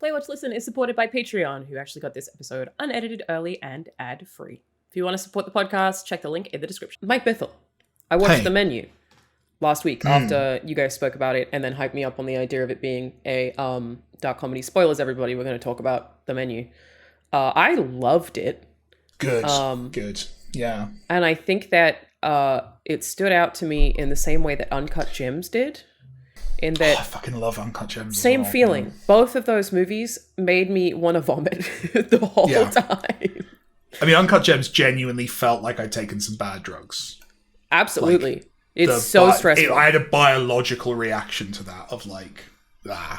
Play, Watch, Listen is supported by Patreon, who actually got this episode unedited, early, and ad-free. If you want to support the podcast, check the link in the description. Mike Bithell. I watched The Menu last week after you guys spoke about it and then hyped me up on the idea of it being a dark comedy. Spoilers, everybody. We're going to talk about The Menu. I loved it. Good. Good. Yeah. And I think that it stood out to me in the same way that Uncut Gems did. In that, I fucking love Uncut Gems. Same feeling. Both of those movies made me want to vomit the whole time. I mean, Uncut Gems genuinely felt like I'd taken some bad drugs. Absolutely. Like, it's so stressful. I had a biological reaction to that of like,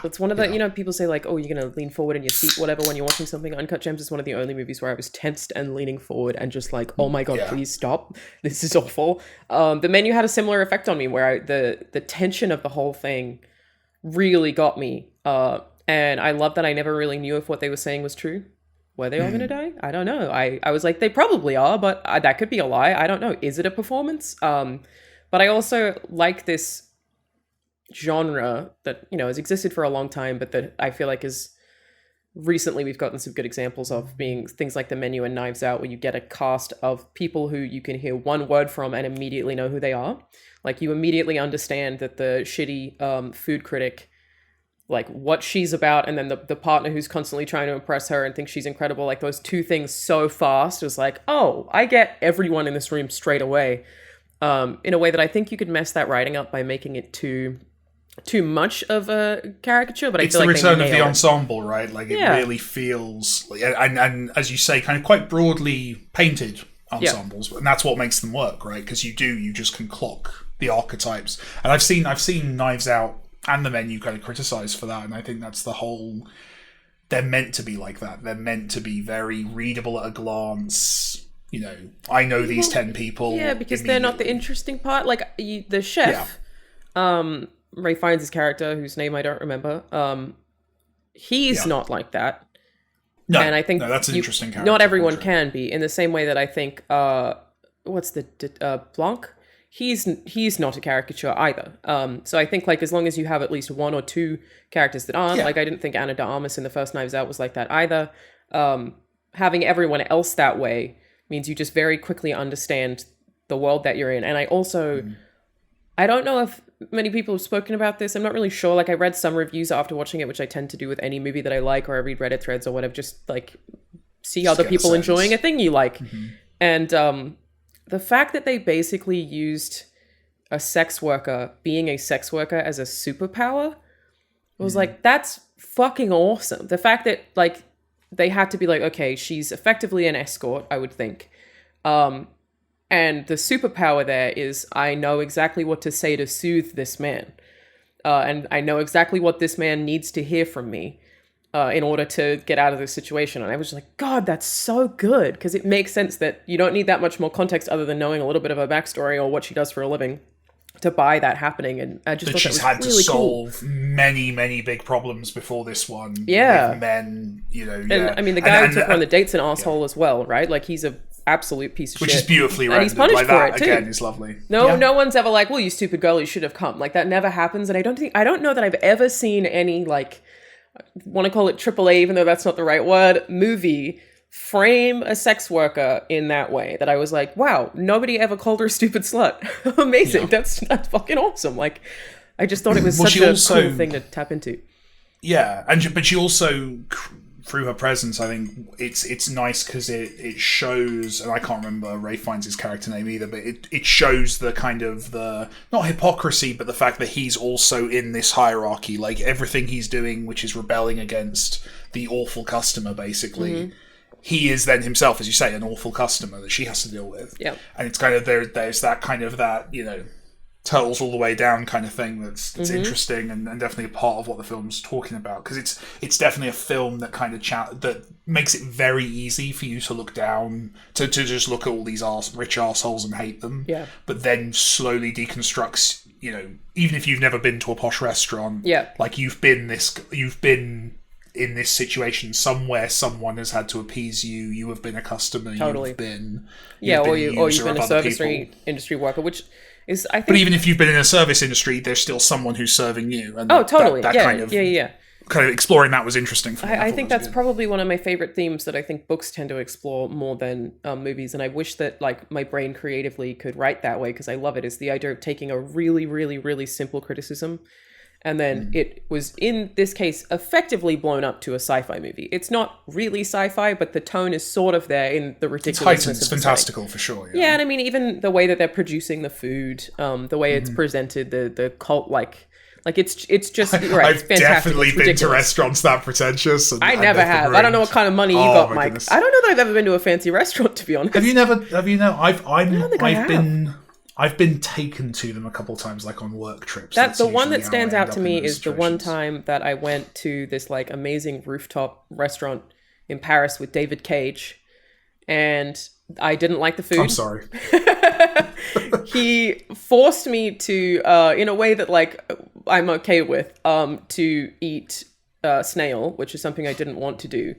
It's one of the, you know, people say like, oh, you're going to lean forward in your seat, whatever, when you're watching something. Uncut Gems is one of the only movies where I was tensed and leaning forward and just like, oh my God, please stop. This is awful. The Menu had a similar effect on me where the tension of the whole thing really got me. And I love that I never really knew if what they were saying was true. Were they all going to die? I don't know. I was like, they probably are, but that could be a lie. I don't know. Is it a performance? But I also like this genre that, you know, has existed for a long time, but that I feel like is recently we've gotten some good examples of, being things like The Menu and Knives Out, where you get a cast of people who you can hear one word from and immediately know who they are. Like, you immediately understand that the shitty food critic, like what she's about, and then the partner who's constantly trying to impress her and thinks she's incredible, like those two things so fast. It was like, oh, I get everyone in this room straight away, in a way that I think you could mess that writing up by making it too much of a caricature, but it's I feel the like return of the ensemble, right? Like, it really feels like, and as you say, kind of quite broadly painted ensembles, and that's what makes them work, right? Because you just can clock the archetypes. And I've seen Knives Out and The Menu kind of criticized for that, and I think that's the whole. They're meant to be like that. They're meant to be very readable at a glance. You know, I know these 10 people. Yeah, because they're not the interesting part. Like, the chef. Ray Fiennes' character, whose name I don't remember, he's not like that. No, and I think that's an interesting character. Not everyone can be, in the same way that I think, Blanc? He's not a caricature either. So I think, like, as long as you have at least one or two characters that aren't, like, I didn't think Ana de Armas in the first Knives Out was like that either. Having everyone else that way means you just very quickly understand the world that you're in. And I also... I don't know if many people have spoken about this. I'm not really sure. Like, I read some reviews after watching it, which I tend to do with any movie that I like, or I read Reddit threads or whatever, just like see other people enjoying a thing you like. And the fact that they basically used a sex worker being a sex worker as a superpower was like, that's fucking awesome. The fact that, like, they had to be like, okay, she's effectively an escort, I would think. And the superpower there is, I know exactly what to say to soothe this man. And I know exactly what this man needs to hear from me in order to get out of this situation. And I was like, God, that's so good. Because it makes sense that you don't need that much more context other than knowing a little bit of her backstory or what she does for a living to buy that happening. And I just thought she's that was really solve many, many big problems before this one. Yeah. With men, you know. And I mean, the guy who took her on the date's an asshole as well, right? Like, he's a absolute piece of shit. Which is beautifully rendered. And he's punished like for that, it too. Again, is lovely. No one's ever like, well, you stupid girl, you should have come. Like, that never happens. And I don't know that I've ever seen any, like, want to call it AAA, even though that's not the right word, movie frame a sex worker in that way. That I was like, wow, nobody ever called her a stupid slut. Amazing. Yeah. That's fucking awesome. Like, I just thought it was such a cool thing to tap into. Yeah, but she also, through her presence, I think it's nice because it shows, and I can't remember Ray Fiennes' character name either, but it shows the kind of the, not hypocrisy, but the fact that he's also in this hierarchy. Like, everything he's doing, which is rebelling against the awful customer, basically, he is then himself, as you say, an awful customer that she has to deal with. Yeah. And it's kind of, there's that kind of that, you know, turtles all the way down kind of thing that's interesting and definitely a part of what the film's talking about, because it's definitely a film that kind of that makes it very easy for you to look down, to just look at all these rich arseholes and hate them, but then slowly deconstructs, you know, even if you've never been to a posh restaurant, like you've been in this situation somewhere, someone has had to appease you, you have been a customer, you've been or you've been a service industry worker, which is, I think... But even if you've been in a service industry, there's still someone who's serving you. And totally. That kind of kind of exploring that was interesting for me. I think that's probably one of my favorite themes that I think books tend to explore more than movies. And I wish that like my brain creatively could write that way, because I love it, is the idea of taking a really, really, really simple criticism. And then it was, in this case, effectively blown up to a sci-fi movie. It's not really sci-fi, but the tone is sort of there in the ridiculousness. It's fantastical for sure. Yeah, and I mean, even the way that they're producing the food, the way it's presented, the cult like it's just right. I've it's fantastic. definitely been to restaurants that pretentious. I never have. I don't know what kind of money you got, Mike. Goodness. I don't know that I've ever been to a fancy restaurant, to be honest. Have you never? I've been taken to them a couple times, like on work trips. That's the one that stands out to me is the one time that I went to this like amazing rooftop restaurant in Paris with David Cage, and I didn't like the food. I'm sorry. He forced me to, in a way that like I'm okay with, to eat snail, which is something I didn't want to do.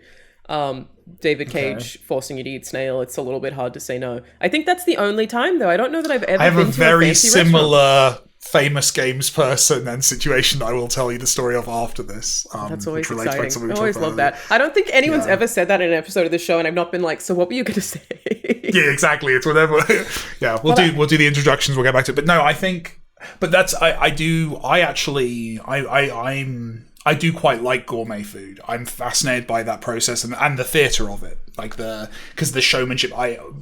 David Cage forcing you to eat snail, it's a little bit hard to say no. I think that's the only time, though. I don't know that I've ever been to a fancy restaurant. I have a very similar famous games person and situation that I will tell you the story of after this. That's always exciting. I always love that. I don't think anyone's ever said that in an episode of the show, and I've not been like, so what were you going to say? Yeah, exactly. It's whatever. Yeah, we'll do the introductions. We'll get back to it. But no, I think, but that's I do quite like gourmet food. I'm fascinated by that process and the theatre of it, like because the showmanship.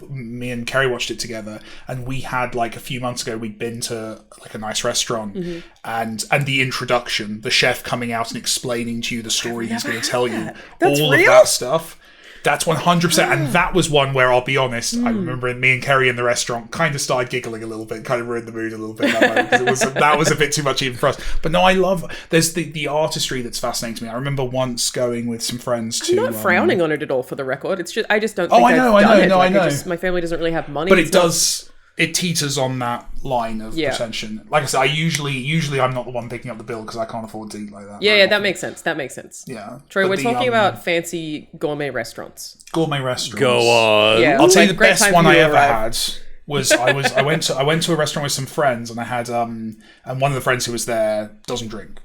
Me and Kerry watched it together, and we had like a few months ago. We'd been to like a nice restaurant, and the introduction, the chef coming out and explaining to you the story he's going to tell you, all of that stuff. That's 100%. And that was one where, I'll be honest, I remember me and Kerry in the restaurant kind of started giggling a little bit, kind of ruined the mood a little bit that moment, that was a bit too much even for us. But no, I love, there's the artistry that's fascinating to me. I remember once going with some friends to... I'm not frowning on it at all, for the record. It's just, I just don't think I know. My family doesn't really have money. But it does... It teeters on that line of pretension. Like I said, I usually I'm not the one picking up the bill because I can't afford to eat like that. Yeah, that makes sense. Yeah. Troy, we're talking about fancy gourmet restaurants. Go on. Yeah, I'll tell you the best one I ever had was I went to a restaurant with some friends, and I had and one of the friends who was there isn't a drink,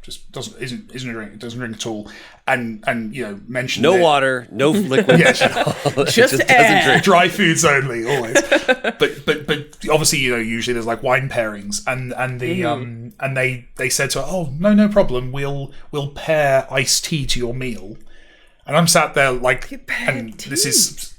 doesn't drink at all, and mentioned no water, no liquid, just air. Dry foods only, always. but obviously usually there's like wine pairings, and the and they said to her, oh no problem, we'll pair iced tea to your meal, and I'm sat there like, and this is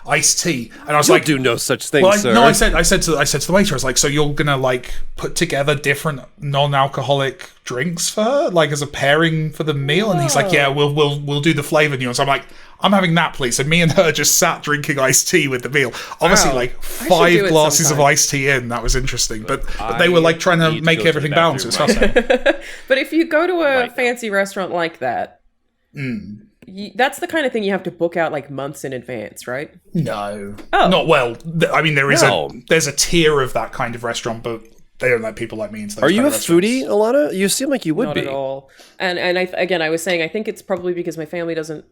iced tea, and I was like, do no such thing, sir. No, I said to the waiter, I was like, so you're gonna like put together different non-alcoholic drinks for her, like as a pairing for the meal? And he's like, yeah, we'll do the flavor nuance. I'm like, I'm having that, please. And me and her just sat drinking iced tea with the meal. Obviously, like 5 glasses of iced tea in. That was interesting, but they were like trying to make everything balance. It was fascinating. But if you go to a fancy restaurant like that. That's the kind of thing you have to book out like months in advance, right? No. Not well. I mean, there's a tier of that kind of restaurant, but they don't let people like me into those. Are you a foodie, Alanah? You seem like you would be. Not at all. And I was saying, I think it's probably because my family doesn't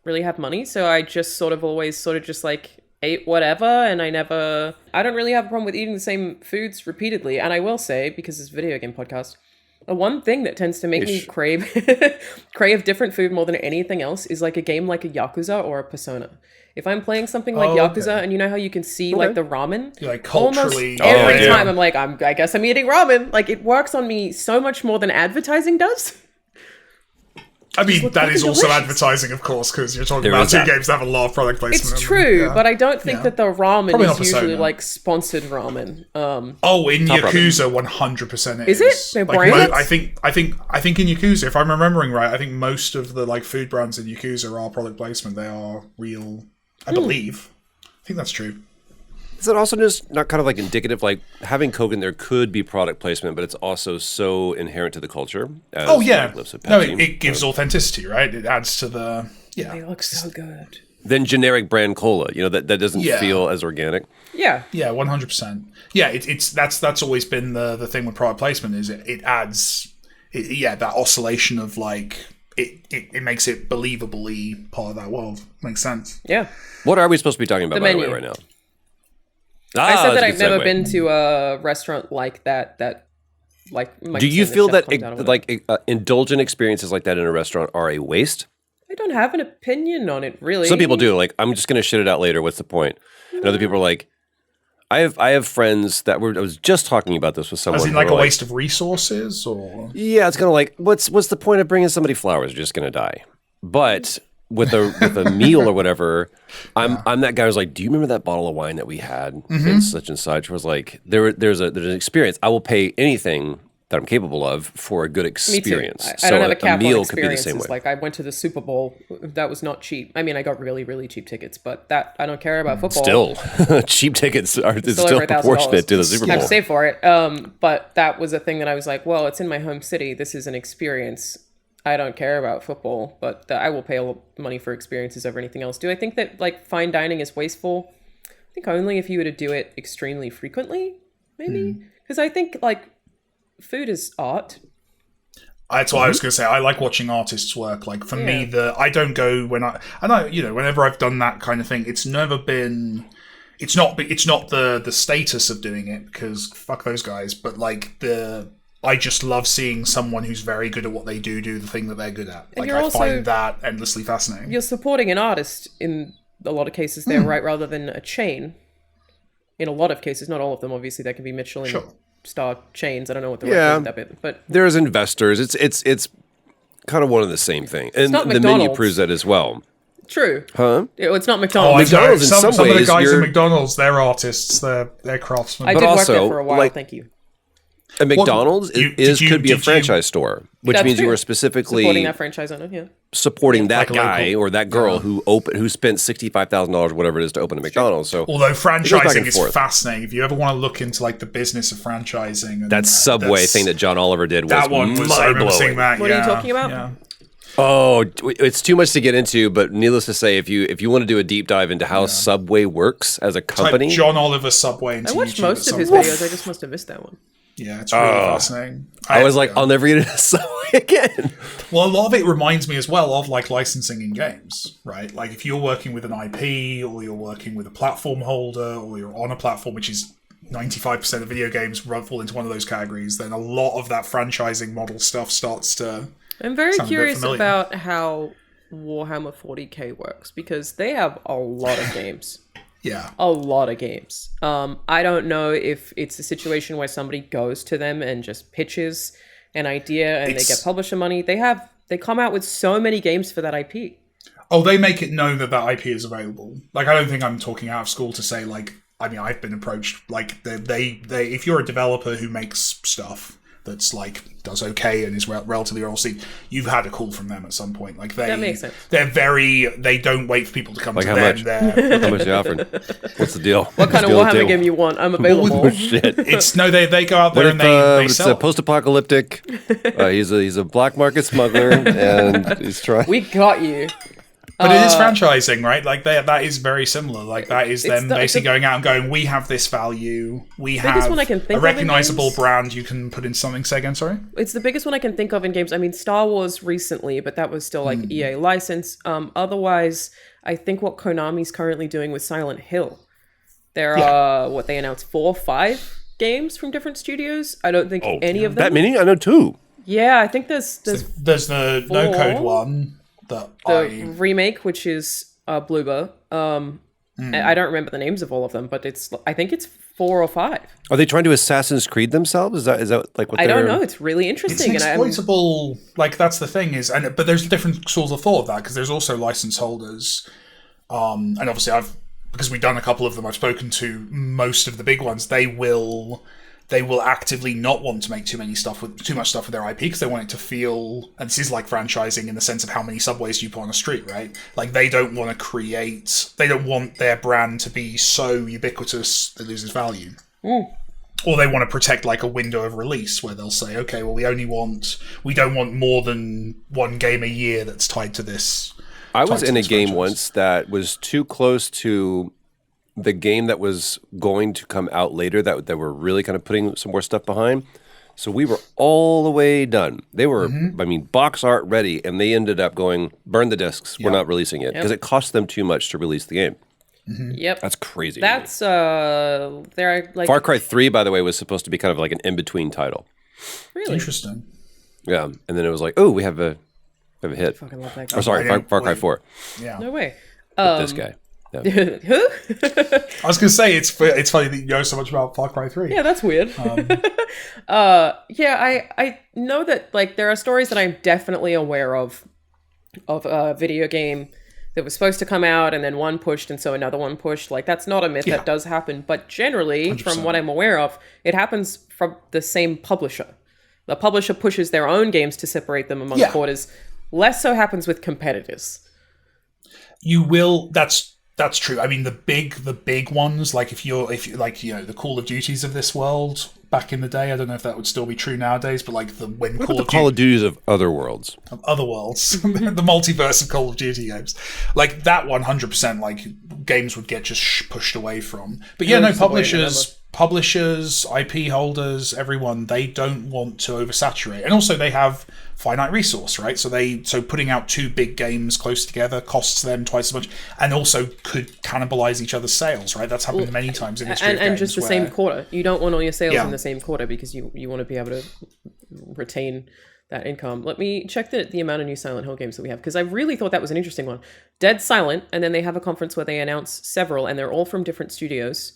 really have money, so I just always just like ate whatever, and I don't really have a problem with eating the same foods repeatedly. And I will say, because it's a video game podcast, the one thing that tends to make me crave different food more than anything else is like a game like a Yakuza or a Persona. If I'm playing something like Yakuza, and you know how you can see like the ramen, like culturally, almost every time I'm like, I guess I'm eating ramen. Like it works on me so much more than advertising does. I mean, that is also advertising, of course, because you're talking about two games that have a lot of product placement. It's true, but I don't think that the ramen is usually like sponsored ramen. In Yakuza, 100% is it? They're brands? I think in Yakuza, if I'm remembering right, I think most of the like food brands in Yakuza are product placement. They are real, I believe. I think that's true. Is it also just not kind of like indicative, like having Coke in there could be product placement, but it's also so inherent to the culture? As it gives authenticity, right? It adds to the They look so good. Then generic brand cola, that doesn't feel as organic. Yeah, 100%. Yeah, that's always been the thing with product placement is it adds that oscillation of like it makes it believably part of that world. Makes sense. Yeah. What are we supposed to be talking about by the way right now? I said that I've never been to a restaurant like that Do you feel that indulgent experiences like that in a restaurant are a waste? I don't have an opinion on it, really. Some people do. Like, I'm just going to shit it out later. What's the point? And other people are like, I have friends that I was just talking about this with someone. As in like a waste of resources, or yeah, it's kind of like what's the point of bringing somebody flowers? You're just going to die. But with a meal or whatever, I'm that guy who's like, do you remember that bottle of wine that we had in such and such? Was like there's an experience. I will pay anything that I'm capable of for a good experience. Me too. I don't have a cap meal on could be the same way. experiences. Like I went to the Super Bowl. That was not cheap. I mean, I got really, really cheap tickets, but that I don't care about football. Still, cheap tickets are still proportionate to the Super Bowl. I have to save for it. But that was a thing that I was like, well, it's in my home city. This is an experience. I don't care about football, but I will pay money for experiences over anything else. Do I think that like fine dining is wasteful? I think only if you were to do it extremely frequently, maybe. Because I think like food is art. That's what I was going to say. I like watching artists work. Like for me, I don't go when I know, whenever I've done that kind of thing, it's never been. It's not the status of doing it because fuck those guys. But like I just love seeing someone who's very good at what they do the thing that they're good at. And like I find that endlessly fascinating. You're supporting an artist in a lot of cases there, right? Rather than a chain. In a lot of cases, not all of them. Obviously, there can be Michelin star chains. I don't know what the right word that bit, but there's investors. It's kind of one of the same thing, and the menu proves that as well. True. Huh? It's not McDonald's. McDonald's in some of the ways, guys at McDonald's, they're artists. They're craftsmen. I did work there for a while. Thank you. A McDonald's could be a franchise store, which means you are specifically supporting that franchise owner, supporting that guy or that girl who spent $65,000, whatever it is, to open a McDonald's. So, although franchising is fascinating, if you ever want to look into like the business of franchising, and that Subway thing that John Oliver did was mind-blowing. What are you talking about? Yeah. Oh, it's too much to get into, but needless to say, if you want to do a deep dive into how Subway works as a company, type John Oliver Subway into I watched YouTube most of his videos. I just must have missed that one. Yeah, it's really fascinating. I was like, I'll never eat a Subway again. Well, a lot of it reminds me as well of like licensing in games, right? Like if you're working with an IP or you're working with a platform holder or you're on a platform, which is 95% of video games fall into one of those categories, then a lot of that franchising model stuff starts to I'm very curious about how Warhammer 40k works because they have a lot of games. Yeah. A lot of games. I don't know if it's a situation where somebody goes to them and just pitches an idea and they get publisher money. They come out with so many games for that IP. Oh, they make it known that IP is available. Like, I don't think I'm talking out of school to say, like, I mean, I've been approached, like, they if you're a developer who makes stuff that's, like, does okay and is relatively well received, you've had a call from them at some point. Like, that makes sense. They don't wait for people to come to them. Much? How much are you offering? What's the deal? What kind of Warhammer game you want? I'm available. Oh, shit. They go out there and they sell. It's a post-apocalyptic. He's a black market smuggler and he's trying. We got you. But it is franchising, right? Like that is very similar. Like that is them basically going out and going, we have this value. We have a recognizable brand you can put in something. Say again, sorry? It's the biggest one I can think of in games. I mean, Star Wars recently, but that was still like EA license. Otherwise, I think what Konami's currently doing with Silent Hill. There are, what they announced, 4 or 5 games from different studios. I don't think any of them. That many? I know 2. Yeah, I think there's the 4. No Code one. The remake, which is Bloober. I don't remember the names of all of them, but I think it's 4 or 5. Are they trying to Assassin's Creed themselves? Is that like what I don't know. It's really interesting. It's exploitable. Like that's the thing is, but there's different schools of thought of that because there's also license holders, and obviously because we've done a couple of them. I've spoken to most of the big ones. They will actively not want to make too much stuff with their IP because they want it to feel, and this is like franchising in the sense of how many subways you put on a street, right? Like they don't want their brand to be so ubiquitous that it loses value. Or they want to protect like a window of release where they'll say, okay, well we don't want more than one game a year that's tied to this. I was in a game once that was too close to the game that was going to come out later that we're really kind of putting some more stuff behind. So we were all the way done. They were, box art ready, and they ended up going, burn the discs. We're not releasing it because it cost them too much to release the game. Yep. That's crazy. That's, they're like... Far Cry 3, by the way, was supposed to be kind of like an in-between title. Really? Interesting. Yeah, and then it was like, oh, we have a hit. Fucking love that Oh, game. sorry, Far Cry 4. Yeah. No way. This guy. Yeah. Who? I was going to say, it's funny that you know so much about Far Cry 3. Yeah, that's weird. I know that like there are stories that I'm definitely aware of a video game that was supposed to come out and then one pushed and so another one pushed. Like that's not a myth, that does happen. But generally, 100%. from what I'm aware of, it happens from the same publisher. The publisher pushes their own games to separate them among quarters. Less so happens with competitors. You will. That's true. I mean, the big ones, like if you like, you know, the Call of Duties of this world back in the day. I don't know if that would still be true nowadays, but like when Call of Duties of other worlds, the multiverse of Call of Duty games, like that 100%, like games would get just pushed away from. But yeah, no, publishers, IP holders, everyone, they don't want to oversaturate, and also they have finite resource, right? So putting out two big games close together costs them twice as much, and also could cannibalize each other's sales, right? That's happened many times in history. And just the same quarter. You don't want all your sales in the same quarter because you want to be able to retain that income. Let me check the amount of new Silent Hill games that we have, because I really thought that was an interesting one. Dead Silent, and then they have a conference where they announce several, and they're all from different studios.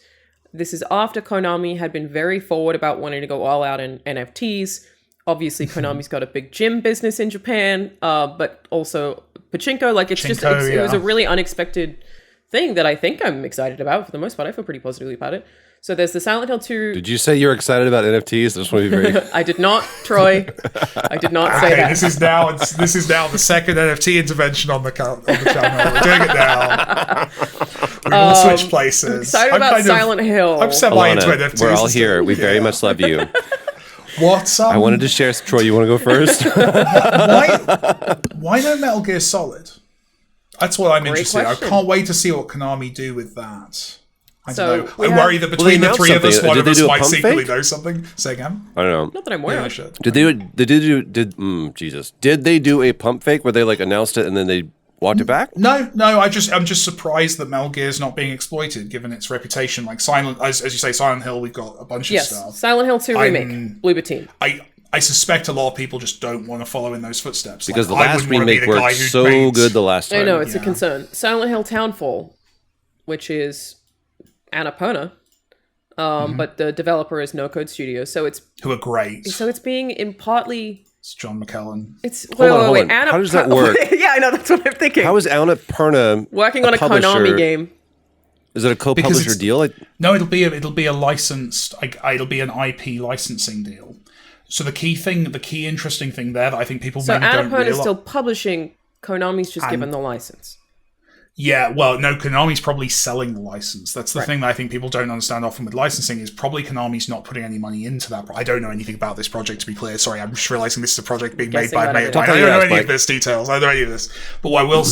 This is after Konami had been very forward about wanting to go all out in NFTs. Obviously, Konami's got a big gym business in Japan, but also pachinko. Like it was a really unexpected thing that I think I'm excited about. For the most part, I feel pretty positively about it. So there's the Silent Hill 2. Did you say you're excited about NFTs? I just want to be very. I did not, Troy. I did not say that. This is now the second NFT intervention on the channel. We're doing it now. We all switch places. I'm excited about Silent Hill. I'm semi into NFTs. We're all here. We very much love you. What? I wanted to share. Troy, you want to go first? Why no Metal Gear Solid? That's what I'm interested in. I can't wait to see what Konami do with that. I don't know. I worry that between the three of us, one of us might secretly know something. Say again? I don't know. Not that I'm aware of. Did they do a pump fake where they like announced it and then they walked it back? No. I'm just surprised that Metal Gear is not being exploited, given its reputation. Like as you say, Silent Hill, we've got a bunch of stuff. Silent Hill 2 remake, Bloober Team. I suspect a lot of people just don't want to follow in those footsteps. Because the last remake worked so good the last time. I know, it's a concern. Silent Hill Townfall, which is Annapurna, but the developer is No Code Studios, who are great. So it's being in partly. It's John McKellen. It's wait. How does that work? Yeah, I know, that's what I'm thinking. How is Annapurna working on a Konami game? Is it a co-publisher deal? No, it'll be a licensed. It'll be an IP licensing deal. So the key interesting thing there that I think people maybe don't realize. So Annapurna is still publishing. Konami's just given the license. Yeah, well, no, Konami's probably selling the license. That's the thing that I think people don't understand often with licensing is probably Konami's not putting any money into that. I don't know anything about this project, to be clear. Sorry, I'm just realizing this is a project being made by I don't know any of this details. I don't know any of this. But what I will,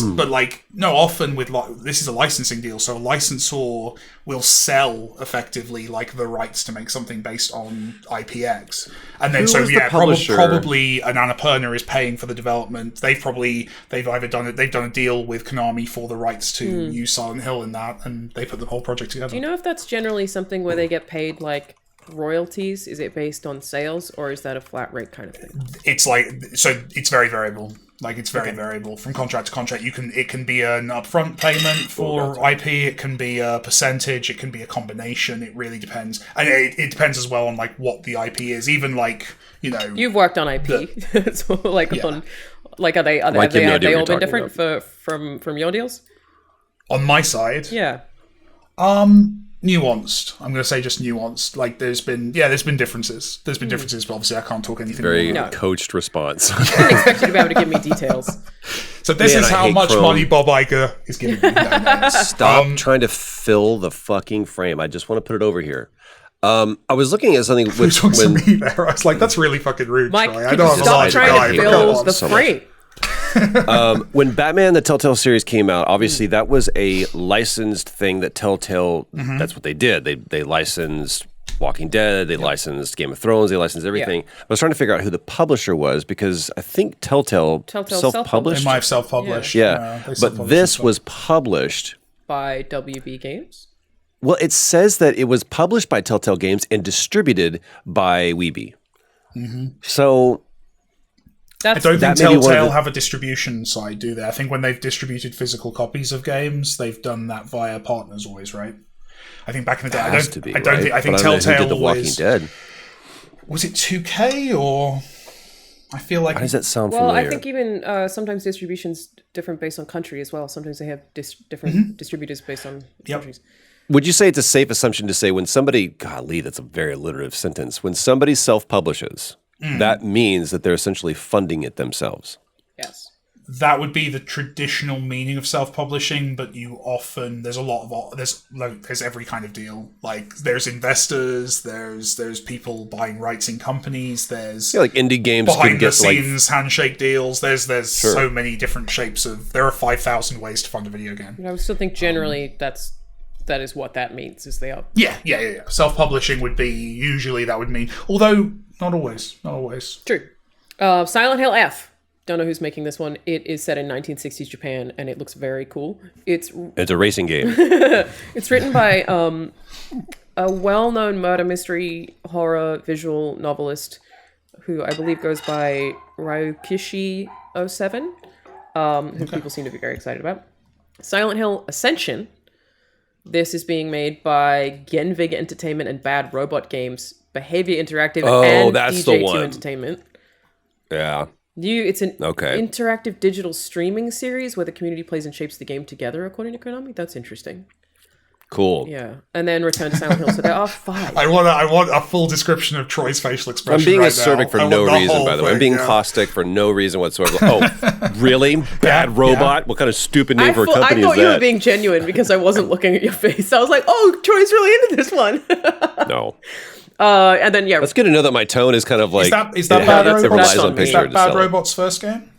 often with this is a licensing deal, so a licensor will sell effectively like the rights to make something based on IPX, and then probably an Annapurna is paying for the development. They've done a deal with Konami for the rights to use Silent Hill in that, and they put the whole project together. Do you know if that's generally something where they get paid like royalties? Is it based on sales, or is that a flat rate kind of thing? It's it's very variable. It's very variable from contract to contract. It can be an upfront payment for IP. It can be a percentage. It can be a combination. It really depends, and it depends as well on what the IP is. Even you've worked on IP, so on are they all been different from your deals? On my side, yeah. Nuanced. I'm going to say just nuanced. There's been differences. There's been differences, but obviously I can't talk anything. Very coached response. I didn't expect you to be able to give me details. So this is how much money Bob Iger is giving me. Stop trying to fill the fucking frame. I just want to put it over here. I was looking at something with to me there. I was like, that's really fucking rude, Mike, Troy. I know I'm a large guy. To fill the frame. When Batman the Telltale series came out, obviously that was a licensed thing that Telltale that's what they did. They licensed Walking Dead, they licensed Game of Thrones, they licensed everything. I was trying to figure out who the publisher was because I think Telltale self-published. They might have self-published. Yeah. But this was published by WB Games. Well, it says that it was published by Telltale Games and distributed by Weeby. So I That's don't think that may be one of Telltale the- have a distribution side, do they? I think when they've distributed physical copies of games, they've done that via partners always, right? I think back in the day, I has don't, to be, I don't right? think, I think But I don't know Telltale who did The Walking always Dead. was it 2K or I feel like Why does that sound well, familiar? I think even sometimes distribution's different based on country as well. Sometimes they have different distributors based on countries. Would you say it's a safe assumption to say when somebody, golly, that's a very alliterative sentence, when somebody self-publishes, that means that they're essentially funding it themselves? Yes. that would be the traditional meaning of self-publishing, but you often there's every kind of deal. Like there's investors, there's people buying rights in companies, there's Yeah, like indie games behind could the get scenes handshake deals. There's so many different shapes of. There are 5,000 ways to fund a video game. But I would still think generally that is what that means. Is they are. Yeah. Self-publishing would be usually that would mean, although not always. True. Silent Hill F. Don't know who's making this one. It is set in 1960s Japan, and it looks very cool. It's a racing game. It's written by a well-known murder mystery horror visual novelist who I believe goes by Ryukishi07, who people seem to be very excited about. Silent Hill Ascension. This is being made by Genvig Entertainment and Bad Robot Games, Behavior Interactive, and that's the DJ2 one. Entertainment. Yeah. It's an Okay. interactive digital streaming series where the community plays and shapes the game together, according to Konami. That's interesting. Cool. Yeah. And then Return to Silent Hill. So there are 5. I want a full description of Troy's facial expression. I'm being right acerbic now. for I no want the reason, whole by the way. I'm thing, being yeah. caustic for no reason whatsoever. Oh, really? Bad Robot? What kind of stupid name for a I company thought is you were that? being genuine because I wasn't looking at your face. I was like, oh, Troy's really into this one. No. And then, yeah. That's good to know that my tone is kind of like... Is that it Bad relies Robots? on That's picture on to Bad sell it. Robot's first game?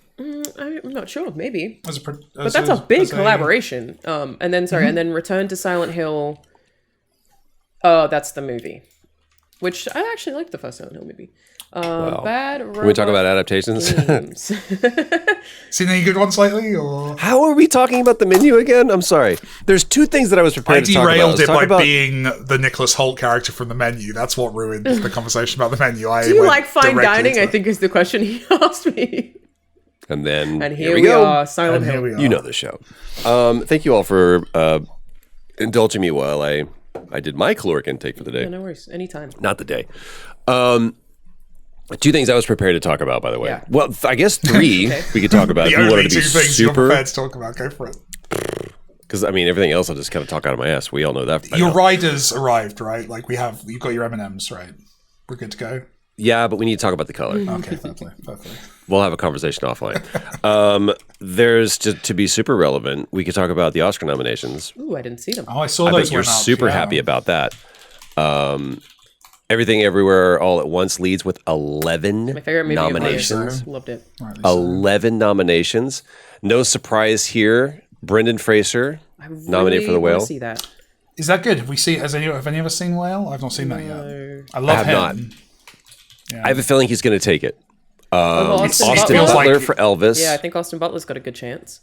I'm not sure. Maybe. But That's a big collaboration. And then, and then Return to Silent Hill. Oh, that's the movie. Which I actually liked the first Silent Hill movie. Bad Robot Can we talk about adaptations? games. Seen any good ones lately? Or How are we talking about the menu again? I'm sorry. There's two things that I was I prepared to talk about. derailed Let's it talk by about- being the Nicholas Hoult character from the menu. That's what ruined the conversation about the menu. Do you like fine dining? I think is the question he asked me. And then And here we we go. are, Silent Here Hill. we are. You know the show. Thank you all for indulging me while I did my caloric intake for the day. Yeah, no worries. Anytime. Not the day. Two things I was prepared to talk about, by the way. Yeah. Well, I guess three we could talk about. The If we only wanted to two be things you're super, prepared to talk about. Go for it. because I mean everything else I'll just kind of talk out of my ass. We all know that. by Your now. riders arrived, right? Like you've got your M&Ms, right? We're good to go. Yeah, but we need to talk about the color. Okay, perfectly. We'll have a conversation offline. There's to be super relevant. We could talk about the Oscar nominations. Ooh, I didn't see them. Oh, I saw I those. bet you're went up, super yeah. happy about that. Everything Everywhere All at Once leads with 11 My favorite movie of the year. nominations. Loved it. Rightly so. 11 nominations. No surprise here. Brendan Fraser nominated for The Really wanna Whale. See that? Is that good? Have any of us seen Whale? I've not seen that yet. I love I have him. I have a feeling he's going to take it. Austin feels Butler like- for Elvis. Yeah, I think Austin Butler's got a good chance.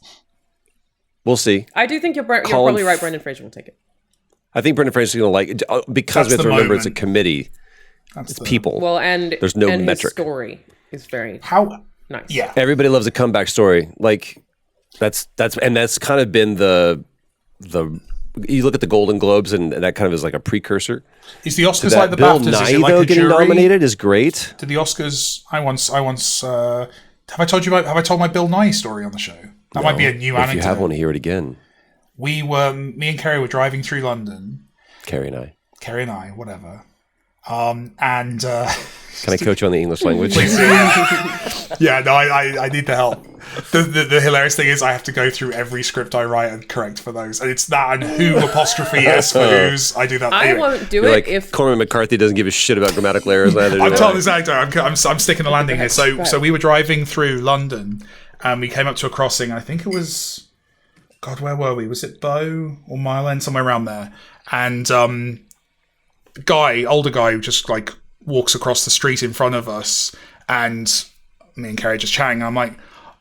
We'll see. I do think you're Colin probably right. Brendan Fraser will take it. I think Brendan Fraser's going to like it because That's we have to the remember it's a moment. committee. That's It's the- people. Well, and There's no and metric. His story is very How? nice. Yeah. Everybody loves a comeback story. Like that's kind of been the you look at the Golden Globes and that kind of is like a precursor. Is the Oscars That like the Bill BAFTAs? Is Nye it like though a getting jury? nominated is great. To the Oscars, I once. Have I told my Bill Nye story on the show? That might be a new If anecdote. you have one, hear it again. Me and Kerry were driving through London. Carrie and I. Kerry and I, whatever. And Can I coach you on the English language? yeah, no, I need the help. The hilarious thing is I have to go through every script I write and correct for those, and it's that and who apostrophe s for who's. I do that. I Anyway, won't do You're it like if Cormac McCarthy doesn't give a shit about grammatical errors. Neither do I'm I. telling this anecdote. I'm sticking the landing here. So we were driving through London, and we came up to a crossing. I think it was, God, where were we? Was it Bow or Mile End, somewhere around there? And older guy, who just like walks across the street in front of us, and me and Kerry just chatting. And I'm like,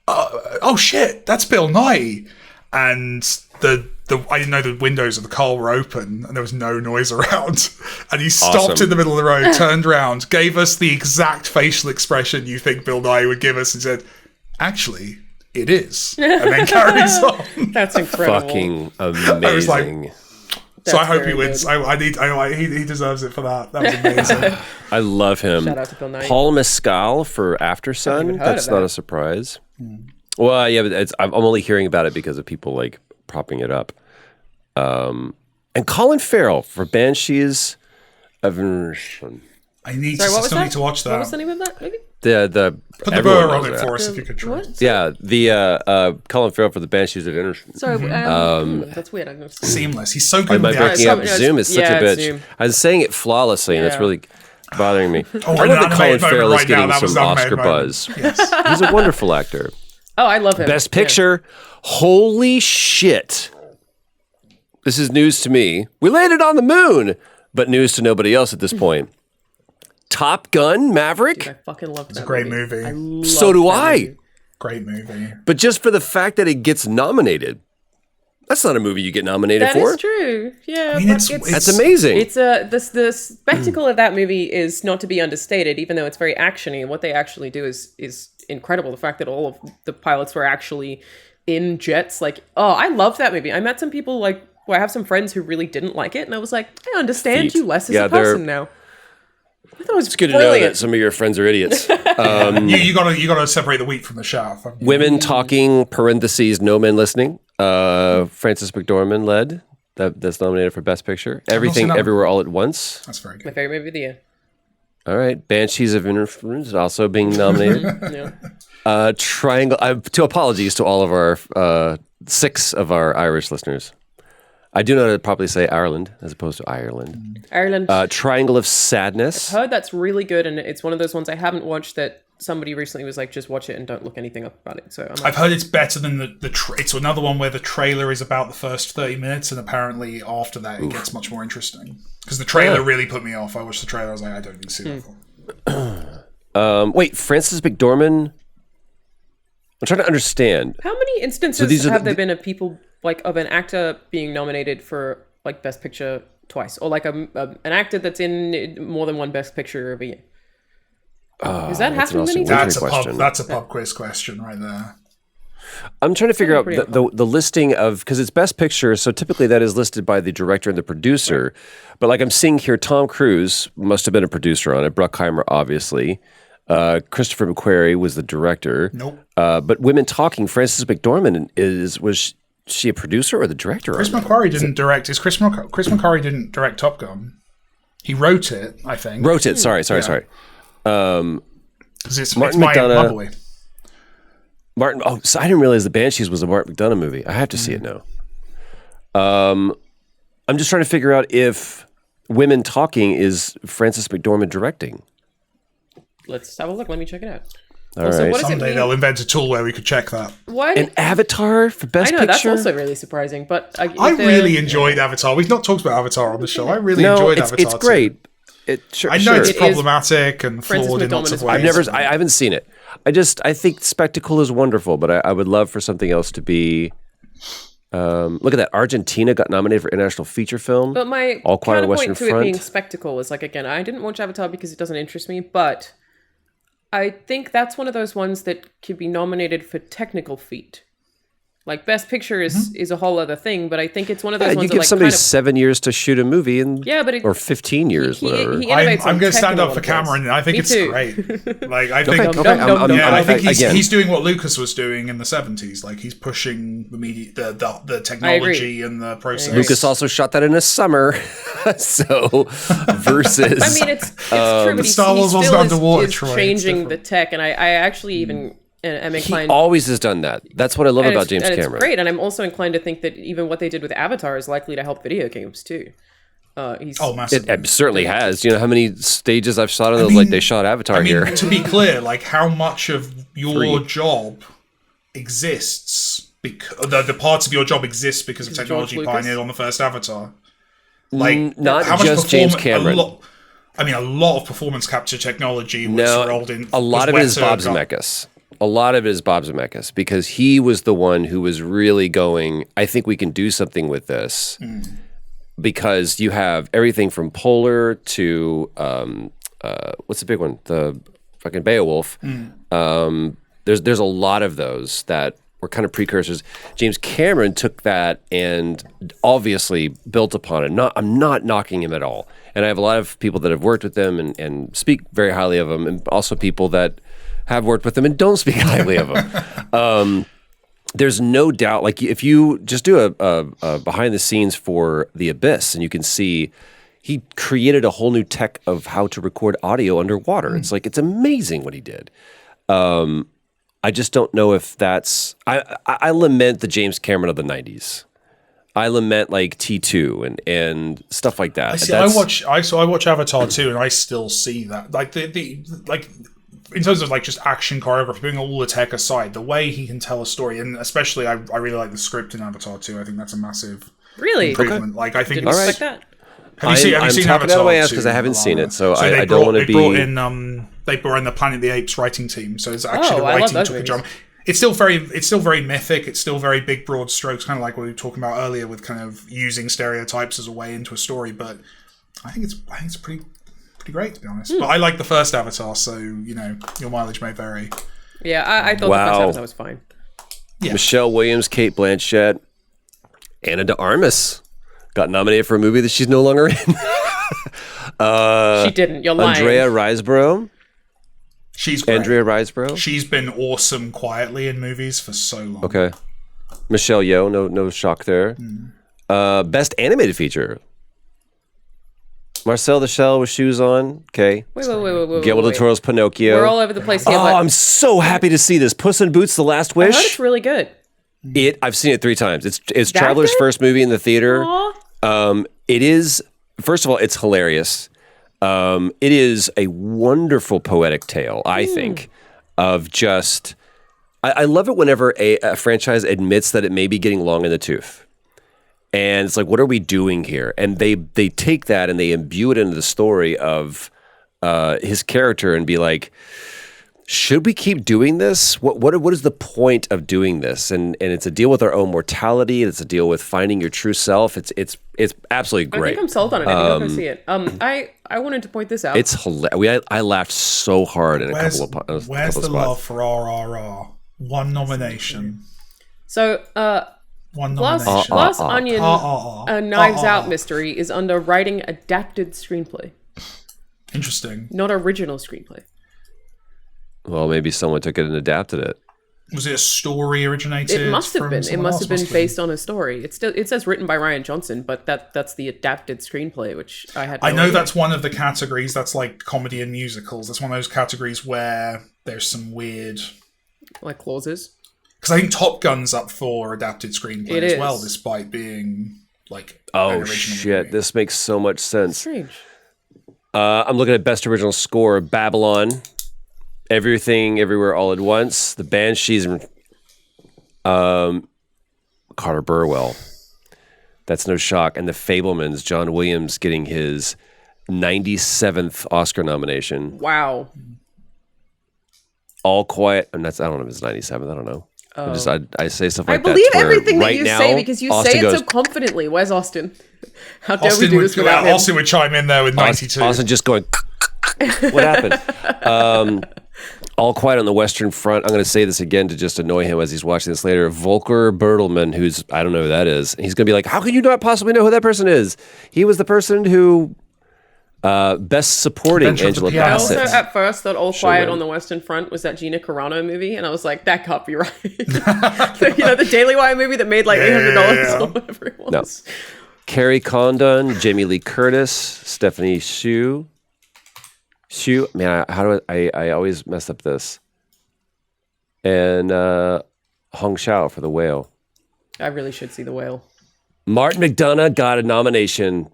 oh shit, that's Bill Nye. and I didn't know the windows of the car were open and there was no noise around. And he stopped Awesome. in the middle of the road, turned around, gave us the exact facial expression you think Bill Nye would give us, and said, "Actually, it is," and then carries on. That's incredible. Fucking amazing. I was like, so I hope he very wins. good. He deserves it for that. That was amazing. I love him. Shout out to Bill Nye. Paul Mescal for After Sun. even heard That's of not that. a surprise. Well, yeah, but I'm only hearing about it because of people like propping it up. And Colin Farrell for Banshees of Inisherin. I need Sorry, what was still that? need to watch that. What was the name of that movie? The Put the everyone burr on knows it that. for us if you could try. What? Yeah, the Colin Farrell for the Banshees of Inisherin. Sorry, that's weird. I'm gonna Seamless. He's so good Am I with the breaking accent. up? Zoom is such a it's bitch. Zoom. I was saying it flawlessly, and it's Yeah. really bothering me. Oh, I an love that Colin animated Farrell moment is right now. getting That was some an animated Oscar moment. buzz. Yes. He's a wonderful actor. Oh, I love him. Best Yeah. Picture. Holy shit. This is news to me. We landed on the moon, but news to nobody else at this point. Top Gun Maverick. I fucking love that. a great movie. I love So do that I. movie. Great movie. But just for the fact that it gets nominated. That's not a movie you get nominated That for. is true. Yeah, I mean, but it's- That's amazing. It's the spectacle of that movie is not to be understated, even though it's very actiony. And what they actually do is incredible. The fact that all of the pilots were actually in jets, like, oh, I love that movie. I met some people I have some friends who really didn't like it, and I was like, I understand Feet. you less as Yeah, a person now. I thought it was It's good to know that some of your friends are idiots. You gotta separate the wheat from the chaff. Women talking, parentheses, no men listening. Frances McDormand led. That's nominated for Best Picture. Everything, that one. Everywhere, All at Once. That's very My good. favorite movie of the year. All right. Banshees of Inisherin is also being nominated. Yeah. Triangle. To apologies to all of our 6 of our Irish listeners. I do know how to properly say Ireland as opposed to Ireland. Ireland. Triangle of Sadness. Heard that's really good, and it's one of those ones I haven't watched that somebody recently was like, just watch it and don't look anything up about it. So I'm like, I've heard it's better than it's another one where the trailer is about the first 30 minutes, and apparently after that it gets much more interesting. Because the trailer really put me off. I watched the trailer, I was like, I don't need to see that film. Wait, Frances McDormand. I'm trying to understand. how many instances these are have the- there been of people of an actor being nominated for Best Picture twice, or an actor that's in more than one Best Picture of a year? Does that that's happen an many awesome times? question. That's a pub quiz question right there. I'm trying to figure out pretty the listing of, because it's Best Picture, so typically that is listed by the director and the producer. But I'm seeing here, Tom Cruise must have been a producer on it. Bruckheimer, obviously. Christopher McQuarrie was the director. Nope. But Women Talking, Frances McDormand was she a producer or the director? Chris on that? McQuarrie didn't direct. Chris McQuarrie didn't direct Top Gun. He wrote it, I think. Wrote it. Sorry. 'Cause it's Martin my McDonagh. boy. Martin. Oh, so I didn't realize the Banshees was a Martin McDonagh movie. I have to see it now. I'm just trying to figure out if Women Talking is Frances McDormand directing. Let's have a look. Let me check it out. All Also, right. what does it Someday mean? they'll invent a tool where we could check that. Why? An Avatar for Best I know Picture. that's also really surprising, but I really enjoyed Avatar. We've not talked about Avatar on the show. I really enjoyed Avatar. It's too. great. I know sure. it's It is- problematic and Frances flawed in lots McDormand of is ways. I haven't seen it. I think spectacle is wonderful, but I would love for something else to be. Look at that! Argentina got nominated for international feature film. But my All Quiet on the counterpoint Western to it being Front. spectacle is again, I didn't watch Avatar because it doesn't interest me, but I think that's one of those ones that could be nominated for technical feat. Best Picture is a whole other thing, but I think it's one of those You ones give that somebody kind of 7 years to shoot a movie, and but or 15 years, whatever. he innovates I'm on going to tech stand in a up lot for of ways. Cameron, and I think Me it's too. great. I think, I think again. he's doing what Lucas was doing in the 70s. He's pushing the media, the technology and the process. Lucas also shot that in a summer, so versus. I mean, it's true, but Star he Wars wasn't still underwater, is Troy. It's changing the tech, and I actually even am he inclined. always has done that. That's what I love and about it's- James and Cameron. It's great, and I'm also inclined to think that even what they did with Avatar is likely to help video games too. He's Massive. It certainly has. You know how many stages I've shot on those? They shot Avatar here. To be clear, how much of your job exists because the parts of your job exist because of technology George Lucas? pioneered on the first Avatar. Not how much just James perform- Cameron. a lot of performance capture technology was No, rolled in. a lot was of it is wetter Bob gun- Zemeckis. A lot of it is Bob Zemeckis because he was the one who was really going, I think we can do something with this because you have everything from Polar to, what's the big one? The fucking Beowulf. There's a lot of those that were kind of precursors. James Cameron took that and obviously built upon it. I'm not knocking him at all. And I have a lot of people that have worked with him and speak very highly of him, and also people that have worked with him and don't speak highly of him. There's no doubt, like if you just do a behind the scenes for The Abyss and you can see he created a whole new tech of how to record audio underwater. It's like, it's amazing what he did. I just don't know if that's, I lament the James Cameron of the 90s. I lament like T2 and stuff like that. I watch Avatar 2 and I still see that. Like the like in terms of like just action choreography, putting all the tech aside, the way he can tell a story, and especially I really like the script in Avatar 2. I think that's a massive improvement. Okay. Like I think didn't expect that. Have you seen talking Avatar? Out of my ass because I haven't seen it, so I don't want to be. They brought in the Planet of the Apes writing team, so it's actually the writing took a jump. It's still very mythic. It's still very big, broad strokes, kind of like what we were talking about earlier, with kind of using stereotypes as a way into a story. But I think it's pretty great, to be honest. But I like the first Avatar, so your mileage may vary. Yeah, I thought the first Avatar was fine. Yeah. Michelle Williams, Cate Blanchett, Ana de Armas got nominated for a movie that she's no longer in. She didn't. You're lying. Andrea Riseborough. She's great. Andrea Riseborough. She's been awesome quietly in movies for so long. Okay. Michelle Yeoh, no shock there. Best animated feature. Marcel the Shell with shoes on. Okay. Wait. Guillermo del Toro's Pinocchio. We're all over the place here. I'm so happy to see this. Puss in Boots: The Last Wish. I heard it's really good. I've seen it 3 times. It's Traveler's first movie in the theater. It is. First of all, it's hilarious. It is a wonderful poetic tale, I think, of just... I love it whenever a franchise admits that it may be getting long in the tooth. And it's like, what are we doing here? And they take that and they imbue it into the story of his character and be like, should we keep doing this? What is the point of doing this? And it's a deal with our own mortality. It's a deal with finding your true self. It's absolutely great. I think I'm sold on it. I need to go see it. I wanted to point this out. It's hilarious. I laughed so hard in a couple of Where's the spots. love for RRR? One nomination. So, one nomination. Glass Onion, a Knives Out mystery is under writing adapted screenplay. Interesting. Not original screenplay. Well, maybe someone took it and adapted it. Was it a story originated? It must have been. It must have been based on a story. It says written by Rian Johnson, but that's the adapted screenplay, which I had. I know that's one of the categories. That's like comedy and musicals. That's one of those categories where there's some weird, like clauses. Because I think Top Gun's up for adapted screenplay as well, despite being like an original shit! movie. This makes so much sense. Strange. I'm looking at best original score: Babylon. Everything, Everywhere, All at Once, The Banshees, Carter Burwell. That's no shock. And The Fabelmans, John Williams getting his 97th Oscar nomination. Wow. All Quiet, and I don't know if it's 97th, I don't know. I say stuff like that. I believe everything that you say because you Austin say it goes, so confidently. Where's Austin? How dare we do this without him? Austin would chime in there with 92. Austin just going, what happened? All Quiet on the Western Front. I'm going to say this again to just annoy him as he's watching this later. Volker Bertelmann, who's, I don't know who that is. He's going to be like, how can you not possibly know who that person is? He was the person who best supporting Angela Bassett. I also at first thought All Quiet on the Western Front was that Gina Carano movie, and I was like, that can't be right. The Daily Wire movie that made like $800 or whatever it was. No. Carrie Condon, Jamie Lee Curtis, Stephanie Hsu, man, I always mess up this. And Hong Shao for The Whale. I really should see The Whale. Martin McDonagh got a nomination.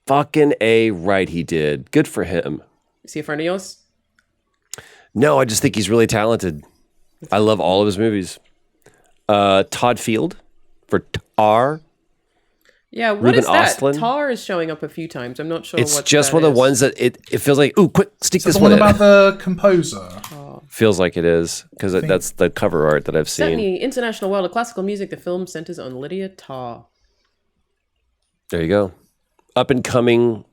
Fucking A right he did. Good for him. Is he a friend of yours? No, I just think he's really talented. I love all of his movies. Todd Field for Tar. Yeah, what Ruben is that? Östlund? Tar is showing up a few times. I'm not sure It's what just that one of is. the ones that it feels like, ooh, quick, stick this the one one in. about the composer. Feels like it is, because that's the cover art that I've Set in seen. the international world of classical music, the film centers on Lydia Tarr. There you go. Up and coming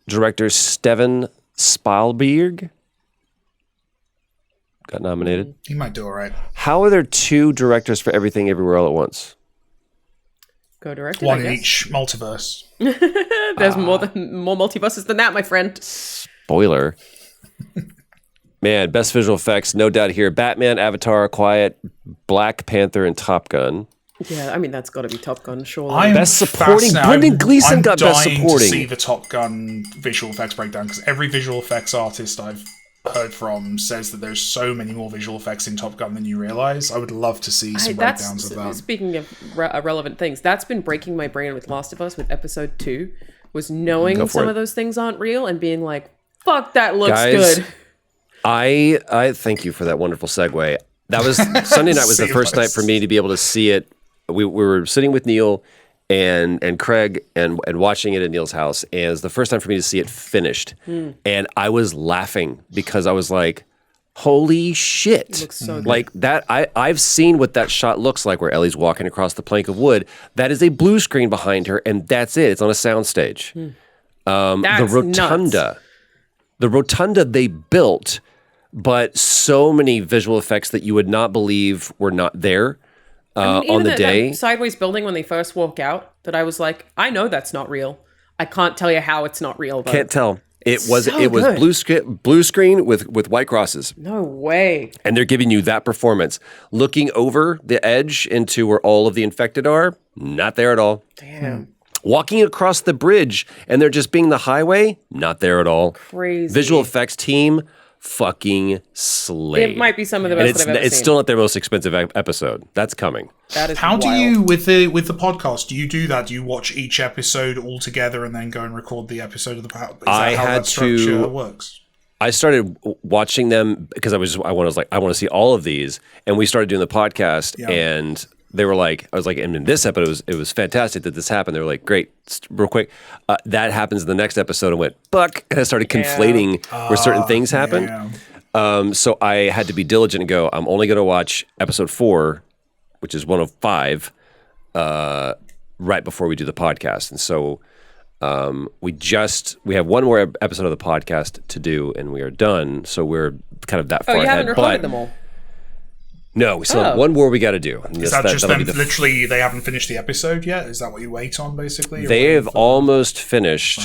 director Steven Spielberg got nominated. He might do all right. How are there 2 directors for Everything Everywhere All at Once? Co-directed, One I in guess. each multiverse. There's more multiverses than that, my friend. Spoiler. Man, best visual effects, no doubt here. Batman, Avatar, Quiet, Black Panther, and Top Gun. Yeah, I mean, that's got to be Top Gun, surely. I'm Best supporting, fascinated. Brendan Gleeson got best I'm dying supporting. to see the Top Gun visual effects breakdown, because every visual effects artist I've heard from says that there's so many more visual effects in Top Gun than you realize. I would love to see some breakdowns of that. Speaking of irrelevant things, that's been breaking my brain with Last of Us, with episode 2, was knowing some of those things aren't real and being like, fuck, that looks Guys, good. I thank you for that wonderful segue. That was Sunday night was the first night for me to be able to see it. We were sitting with Neil and Craig and watching it at Neil's house, and it was the first time for me to see it finished. And I was laughing because I was like, holy shit. It looks so good. Like that, I've seen what that shot looks like where Ellie's walking across the plank of wood. That is a blue screen behind her, and that's it. It's on a soundstage. The rotunda. Nuts. The rotunda they built, but so many visual effects that you would not believe were not there on the day. That sideways building when they first walk out, that I was like, I know that's not real. I can't tell you how it's not real. Though. Can't tell. It was good. blue screen with white crosses. No way. And they're giving you that performance. Looking over the edge into where all of the infected are, not there at all. Damn. Walking across the bridge and there just being the highway, not there at all. Crazy. Visual effects team, fucking slayed. It might be some of the And best that I've ever it's seen. still not their most expensive episode. That's coming. That is How do wild. you with the podcast? Do you do that? Do you watch each episode all together and then go and record the episode of the? Is that how that structure works? I started watching them because I was like, I want to see all of these, and we started doing the podcast, and they were like, I was like, and in this episode, it was fantastic that this happened. They were like, great, real quick, that happens in the next episode, and went, buck, and I started conflating where certain things happen. So I had to be diligent and go, I'm only going to watch episode 4, which is one of 5, right before we do the podcast. And so we have one more episode of the podcast to do, and we are done. So we're kind of that far you ahead. haven't recorded them all? No, we still have one more we got to do. Is that just them? Literally, they haven't finished the episode yet. Is that what you wait on, basically? They have almost finished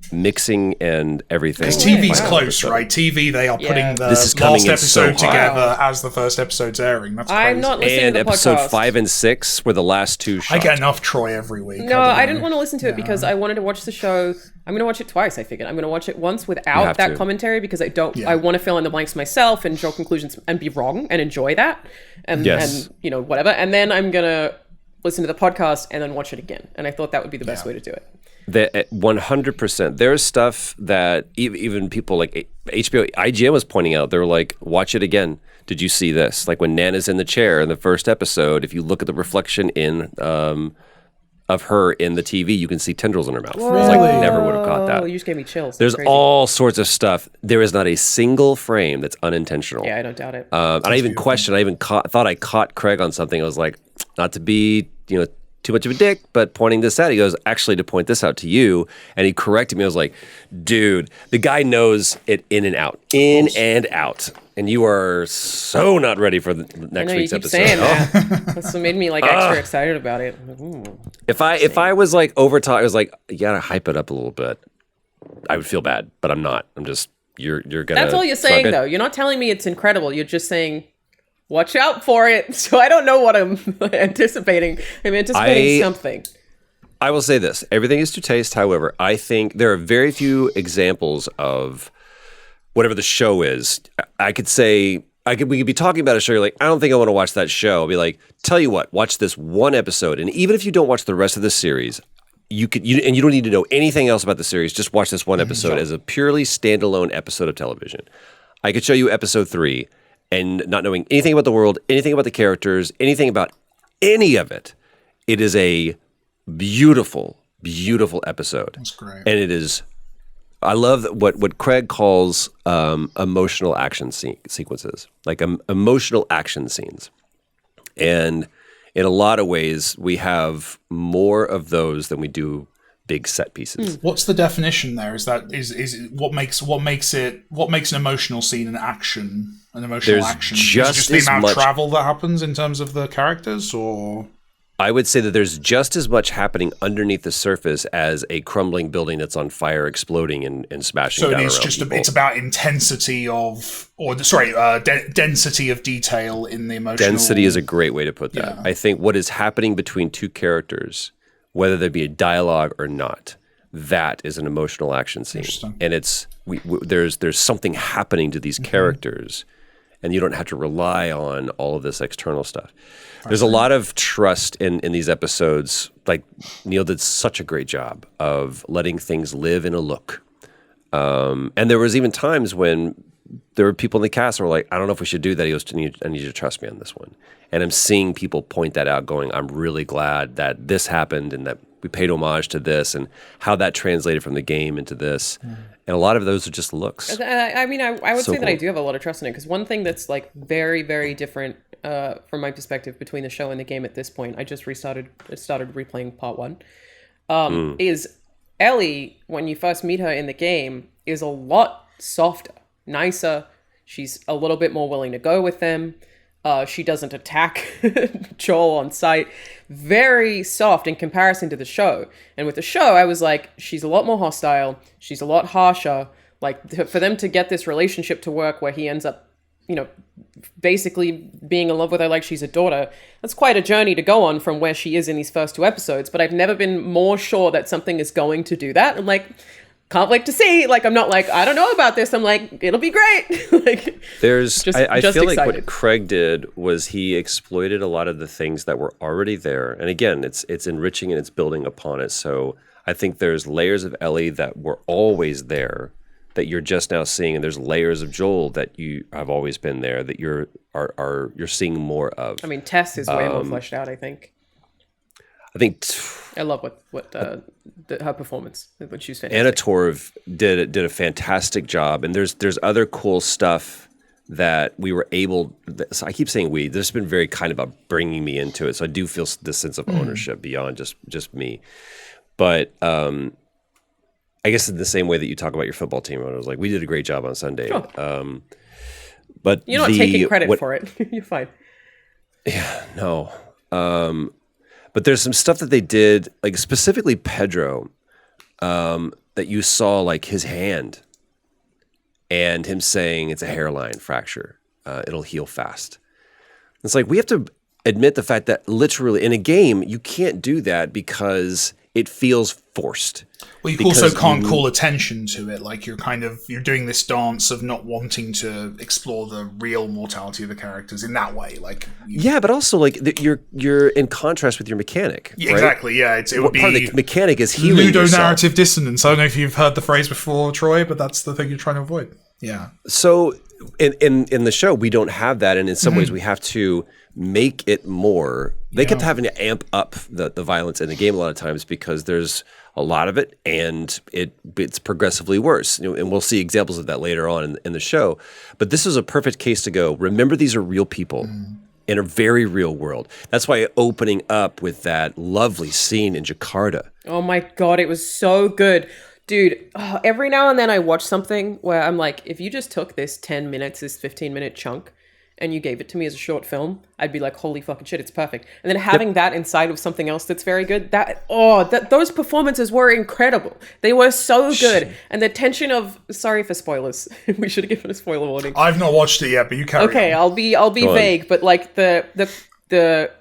mixing and everything. Because TV's close, right? TV, they are putting the This is coming last in so episode together as the first episode's airing. That's crazy. I'm not listening And to the episode podcast. 5 and 6 were the last 2 shots. I get enough Troy every week. No, I didn't want to listen to it because I wanted to watch the show. I'm going to watch it twice, I figured. I'm going to watch it once without that commentary because I don't. I want to fill in the blanks myself and draw conclusions and be wrong and enjoy that. And you know, whatever. And then I'm going to listen to the podcast and then watch it again. And I thought that would be the best way to do it. 100%. There's stuff that even people like HBO, IGN was pointing out. They were like, watch it again. Did you see this? Like when Nana's in the chair in the first episode, if you look at the reflection of her in the TV, you can see tendrils in her mouth. It's like, never would have caught that. Oh, you just gave me chills. There's Crazy. all sorts of stuff. There is not a single frame that's unintentional. Yeah, I don't doubt it. And I even questioned. I even thought I caught Craig on something. I was like, not to be, too much of a dick, but pointing this out. He goes, actually, to point this out to you. And he corrected me. I was like, dude, the guy knows it in and out. And you are so not ready for the next week's episode. Saying that. That's what made me like extra excited about it. If I was like over talk, I was like, you gotta hype it up a little bit. I would feel bad, but I'm not. I'm just you're gonna. That's all you're saying, though. You're not telling me it's incredible. You're just saying, watch out for it. So I don't know what I'm anticipating. I'm anticipating something. I will say this: everything is to taste. However, I think there are very few examples of whatever the show is. I could say we could be talking about a show. You're like, I don't think I want to watch that show. I'll be like, tell you what, watch this one episode, and even if you don't watch the rest of the series, you don't need to know anything else about the series. Just watch this one episode as a purely standalone episode of television. I could show you episode 3, and not knowing anything about the world, anything about the characters, anything about any of it, it is a beautiful, beautiful episode. That's great. And it is I love what Craig calls emotional action sequences, like emotional action scenes. And in a lot of ways, we have more of those than we do big set pieces. What's the definition there? Is what makes an emotional scene an action? An emotional action? Is it just the amount of travel that happens in terms of the characters, or? I would say that there's just as much happening underneath the surface as a crumbling building that's on fire, exploding and smashing down around people. It's about intensity of, density of detail in the emotional. Density is a great way to put that. Yeah. I think what is happening between two characters, whether there be a dialogue or not, that is an emotional action scene. And it's there's something happening to these characters, and you don't have to rely on all of this external stuff. There's a lot of trust in these episodes. Like Neil did such a great job of letting things live in a look. And there was even times when there were people in the cast who were like, I don't know if we should do that. He goes, I need you to trust me on this one. And I'm seeing people point that out going, I'm really glad that this happened and that we paid homage to this and how that translated from the game into this. And a lot of those are just looks. I mean, I would say that I do have a lot of trust in it, because one thing that's like very, very different from my perspective between the show and the game at this point, I just started replaying part 1, is Ellie, when you first meet her in the game, is a lot softer, nicer. She's a little bit more willing to go with them. She doesn't attack Joel on sight. Very soft in comparison to the show. And with the show, I was like, she's a lot more hostile. She's a lot harsher. Like, for them to get this relationship to work where he ends up, basically being in love with her like she's a daughter, that's quite a journey to go on from where she is in these first 2 episodes. But I've never been more sure that something is going to do that. I'm like, can't wait to see. Like, I'm not like, I don't know about this. I'm like, it'll be great. Like, I feel excited. Like what Craig did was he exploited a lot of the things that were already there. And again, it's enriching and it's building upon it. So I think there's layers of Ellie that were always there that you're just now seeing, and there's layers of Joel that you have always been there that you're seeing more of. I mean, Tess is way more fleshed out, I think. I love what her performance when she was fantastic. Anna Torv did a fantastic job, and there's other cool stuff that we were able. So I keep saying we. This has been very kind about bringing me into it, so I do feel this sense of ownership beyond just me. But I guess in the same way that you talk about your football team, I was like, we did a great job on Sunday. Sure. But you're not taking credit for it. You're fine. Yeah, no. But there's some stuff that they did, like specifically Pedro, that you saw, like his hand and him saying it's a hairline fracture. It'll heal fast. It's like we have to admit the fact that literally in a game, you can't do that because it feels forced. Well, you also can't call attention to it. Like you're doing this dance of not wanting to explore the real mortality of the characters in that way. Like but also like you're in contrast with your mechanic. Yeah, right? Exactly. Yeah, it would be part of the mechanic is healing ludonarrative dissonance. I don't know if you've heard the phrase before, Troy, but that's the thing you're trying to avoid. Yeah. So in the show, we don't have that, and in some ways, we have to make it more. They kept having to amp up the violence in the game a lot of times because there's a lot of it, and it's progressively worse. And we'll see examples of that later on in the show. But this is a perfect case to go, remember, these are real people in a very real world. That's why opening up with that lovely scene in Jakarta. Oh my God, it was so good. Dude, every now and then I watch something where I'm like, if you just took this 10 minutes, this 15-minute chunk, and you gave it to me as a short film, I'd be like, holy fucking shit, it's perfect. And then having that inside of something else that's very good, those performances were incredible. They were so good. And the tension of, sorry for spoilers, we should have given a spoiler warning. I've not watched it yet, but you carry on. Okay, I'll be vague, but like the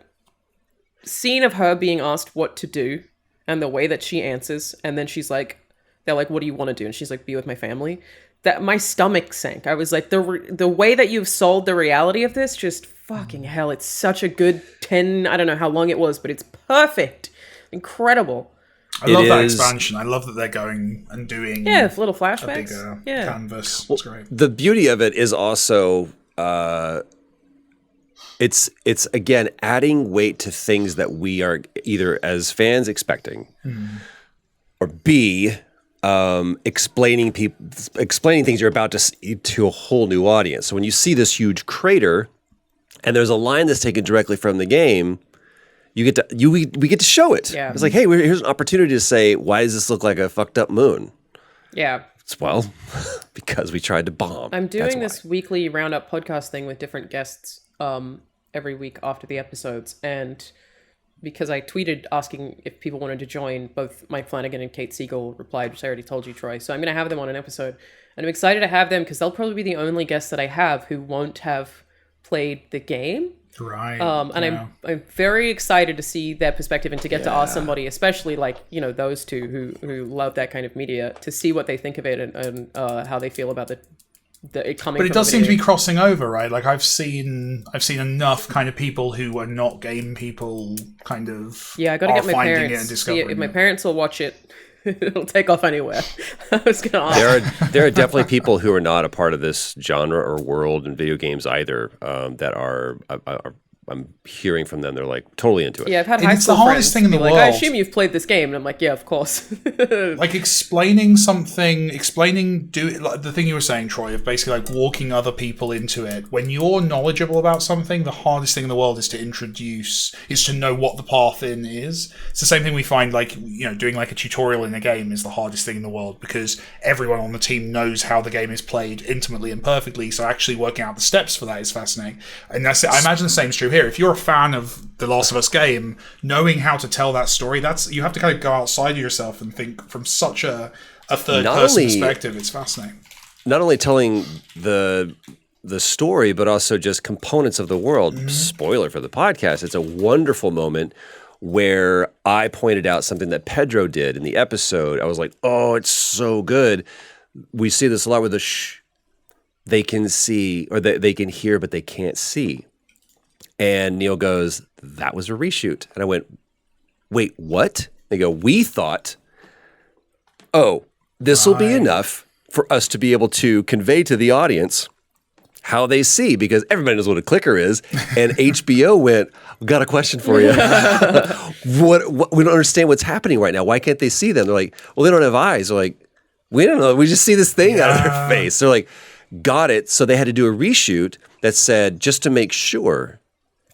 scene of her being asked what to do and the way that she answers, and then she's like, they're like, what do you want to do? And she's like, be with my family. That my stomach sank. I was like, the way that you've sold the reality of this, just fucking hell. It's such a good 10, I don't know how long it was, but it's perfect. Incredible. I love that expansion. I love that they're going and doing little flashbacks. A bigger canvas. It's great. The beauty of it is also it's again adding weight to things that we are either as fans expecting or B explaining things you're about to see to a whole new audience. So when you see this huge crater, and there's a line that's taken directly from the game, we get to show it. Yeah. It's like, hey, here's an opportunity to say, why does this look like a fucked up moon? Yeah. Well, because we tried to bomb. I'm doing this weekly roundup podcast thing with different guests every week after the episodes, and because I tweeted asking if people wanted to join, both Mike Flanagan and Kate Siegel replied, which I already told you, Troy. So I'm going to have them on an episode, and I'm excited to have them because they'll probably be the only guests that I have who won't have played the game. Right. And I'm very excited to see their perspective and to get to ask somebody, especially like, those two who love that kind of media, to see what they think of it and how they feel about it coming. But it does seem to be crossing over, right? Like I've seen enough kind of people who are not game people kind of I got to get my finding parents. it and discovering If my it. parents will watch it, it'll take off anywhere. I was going to ask. There are definitely people who are not a part of this genre or world in video games either that are I'm hearing from them. They're like totally into it. Yeah, I've had And high it's school the hardest friends thing in the be like, world. I assume you've played this game, and I'm like, yeah, of course. Like explaining something, like the thing you were saying, Troy, of basically like walking other people into it. When you're knowledgeable about something, the hardest thing in the world is to know what the path in is. It's the same thing we find, like, doing like a tutorial in a game is the hardest thing in the world because everyone on the team knows how the game is played intimately and perfectly. So actually working out the steps for that is fascinating. And that's it. I imagine the same is true here. If you're a fan of the Last of Us game, knowing how to tell that story, you have to kind of go outside of yourself and think from such a third-person perspective. It's fascinating. Not only telling the story, but also just components of the world. Mm-hmm. Spoiler for the podcast, it's a wonderful moment where I pointed out something that Pedro did in the episode. I was like, oh, it's so good. We see this a lot with the shh. They can see, or they can hear, but they can't see. And Neil goes, that was a reshoot. And I went, wait, what? They go, we thought, this will be enough for us to be able to convey to the audience how they see, because everybody knows what a clicker is. And HBO went, we got a question for you. What? We don't understand what's happening right now. Why can't they see them? They're like, well, they don't have eyes. They're like, we don't know. We just see this thing out of their face. They're like, got it. So they had to do a reshoot that said, just to make sure,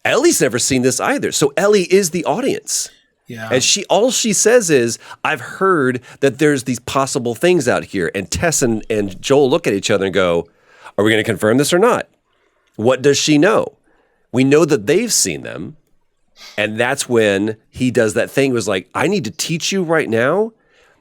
Ellie's never seen this either. So Ellie is the audience. Yeah. And all she says is, I've heard that there's these possible things out here. And Tess and Joel look at each other and go, are we going to confirm this or not? What does she know? We know that they've seen them. And that's when he does that thing. It was like, I need to teach you right now.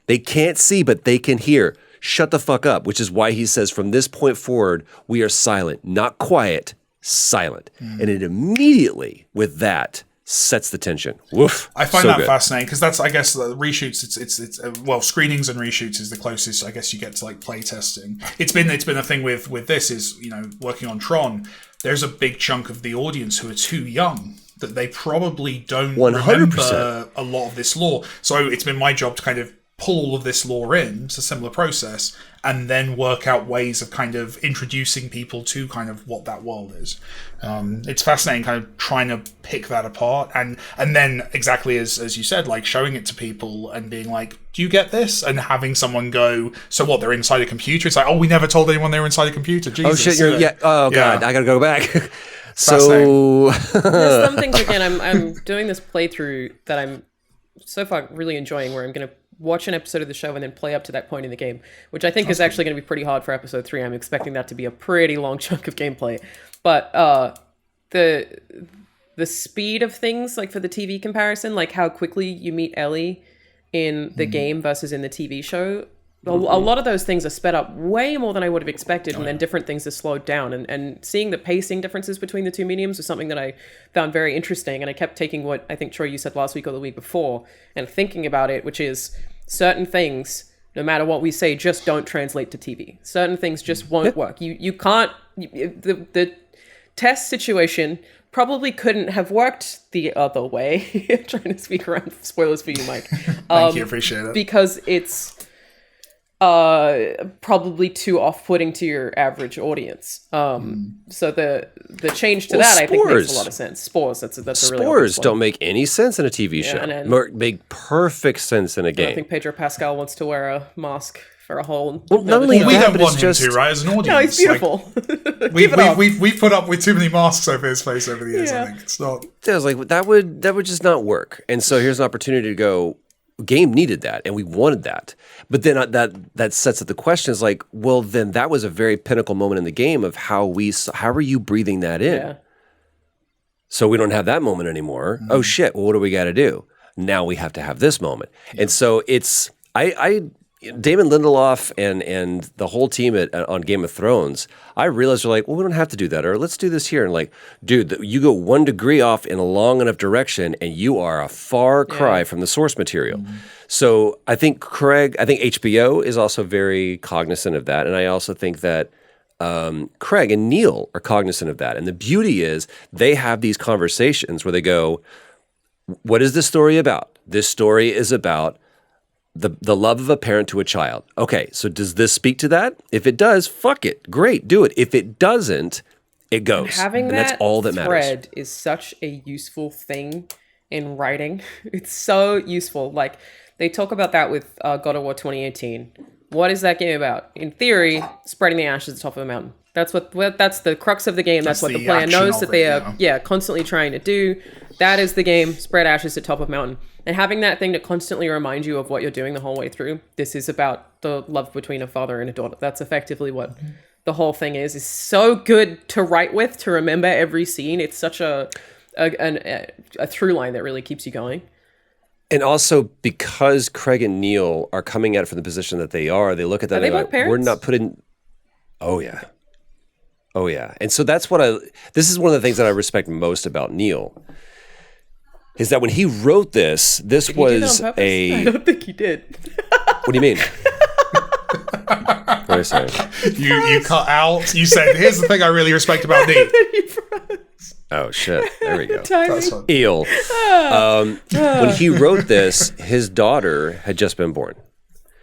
They can't see, but they can hear. Shut the fuck up, which is why he says from this point forward, we are silent, not quiet, silent. And it immediately, with that, sets the tension. Woof. I find so that good. fascinating because that's, I guess, the reshoots. It's screenings and reshoots is the closest I guess you get to like play testing. It's been a thing with this is working on Tron. There's a big chunk of the audience who are too young that they probably don't 100%. remember a lot of this lore. So it's been my job to kind of pull all of this lore in. It's a similar process, and then work out ways of kind of introducing people to kind of what that world is. It's fascinating kind of trying to pick that apart and then exactly as you said, like showing it to people and being like, do you get this? And having someone go, so what, they're inside a computer? It's like, oh, we never told anyone they were inside a computer. Jesus. Oh shit, oh god, I gotta go back. So there's some things, again, I'm doing this playthrough that I'm so far really enjoying, where I'm going to watch an episode of the show and then play up to that point in the game, which I think is actually going to be pretty hard for episode 3. I'm expecting that to be a pretty long chunk of gameplay. But the speed of things, like for the TV comparison, like how quickly you meet Ellie in the game versus in the TV show, a lot of those things are sped up way more than I would have expected, and then different things are slowed down. And seeing the pacing differences between the two mediums was something that I found very interesting. And I kept taking what I think, Troy, you said last week or the week before, and thinking about it, which is certain things, no matter what we say, just don't translate to TV. Certain things just won't work. You can't... The test situation probably couldn't have worked the other way. Trying to speak around spoilers for you, Mike. Thank you, appreciate it. Because it's... probably too off-putting to your average audience. So the change to that, I think, makes a lot of sense. Spores, that's a really Spores don't make any sense in a TV show. Make perfect sense in a game. I think Pedro Pascal wants to wear a mask for a whole. Well, not only we that, don't but want it's him just to, right? As an audience, No, he's beautiful. We've put up with too many masks over his face over the years. I think it's not. I was like, that would just not work. And so here's an opportunity to go. Game needed that, and we wanted that. But then that sets up the question: is like, well, then that was a very pinnacle moment in the game of how are you breathing that in? Yeah. So we don't have that moment anymore. Oh shit! Well, what do we got to do? Now we have to have this moment. And so it's Damon Lindelof and the whole team on Game of Thrones, I realized they're like, well, we don't have to do that, or let's do this here. And like, dude, you go 1 degree off in a long enough direction, and you are a far cry from the source material. So I think HBO is also very cognizant of that, and I also think that Craig and Neil are cognizant of that. And the beauty is they have these conversations where they go, what is this story about? This story is about the love of a parent to a child. Okay, so does this speak to that? If it does, fuck it. Great, do it. If it doesn't, it goes. Having and that's all that matters. Thread is such a useful thing in writing. It's so useful. Like, they talk about that with God of War 2018. What is that game about? In theory, spreading the ashes at the top of the mountain. That's the crux of the game. That's what the player knows that they are constantly trying to do. That is the game, spread ashes at top of mountain. And having that thing to constantly remind you of what you're doing the whole way through. This is about the love between a father and a daughter. That's effectively what the whole thing is. It's so good to write with, to remember every scene. It's such a through line that really keeps you going. And also, because Craig and Neil are coming at it from the position that they are, they look at that and they're like, we're not putting... Oh, yeah. Oh, yeah. And so that's this is one of the things that I respect most about Neil, is that when he wrote this was I don't think he did. What do you mean? What are you saying? You cut out. You said, here's the thing I really respect about Neil. Oh, shit. There we go. That's Eel. When he wrote this, his daughter had just been born.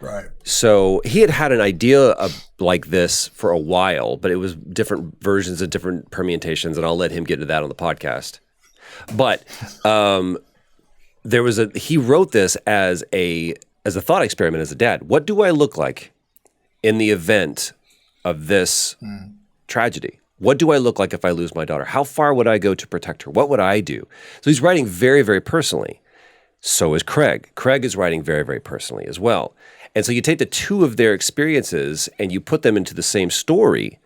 Right. So he had an idea of like this for a while, but it was different versions of different permutations, and I'll let him get into that on the podcast. But he wrote this as a thought experiment as a dad. What do I look like in the event of this tragedy? What do I look like if I lose my daughter? How far would I go to protect her? What would I do? So he's writing very, very personally. So is Craig. Craig is writing very, very personally as well. And so you take the two of their experiences and you put them into the same story.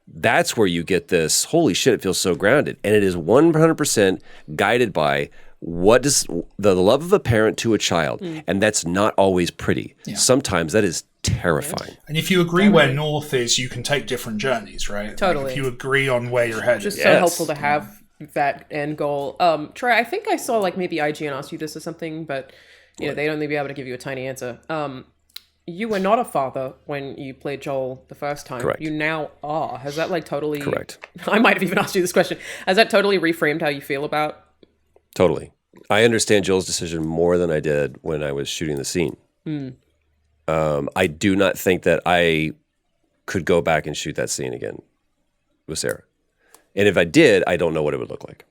That's where you get this, holy shit, it feels so grounded. And it is 100% guided by what is the love of a parent to a child. And that's not always pretty. Yeah. Sometimes that is terrifying. And if you agree where north is, you can take different journeys, right? Totally. Like if you agree on where you're headed. Just so helpful to have that end goal. Troy, I think I saw like maybe IGN asked you this or something, but you know, they'd only be able to give you a tiny answer. You were not a father when you played Joel the first time. Correct. You now are. Has that like totally... Correct. I might have even asked you this question. Has that totally reframed how you feel about... Totally. I understand Joel's decision more than I did when I was shooting the scene. I do not think that I could go back and shoot that scene again with Sarah. And if I did, I don't know what it would look like.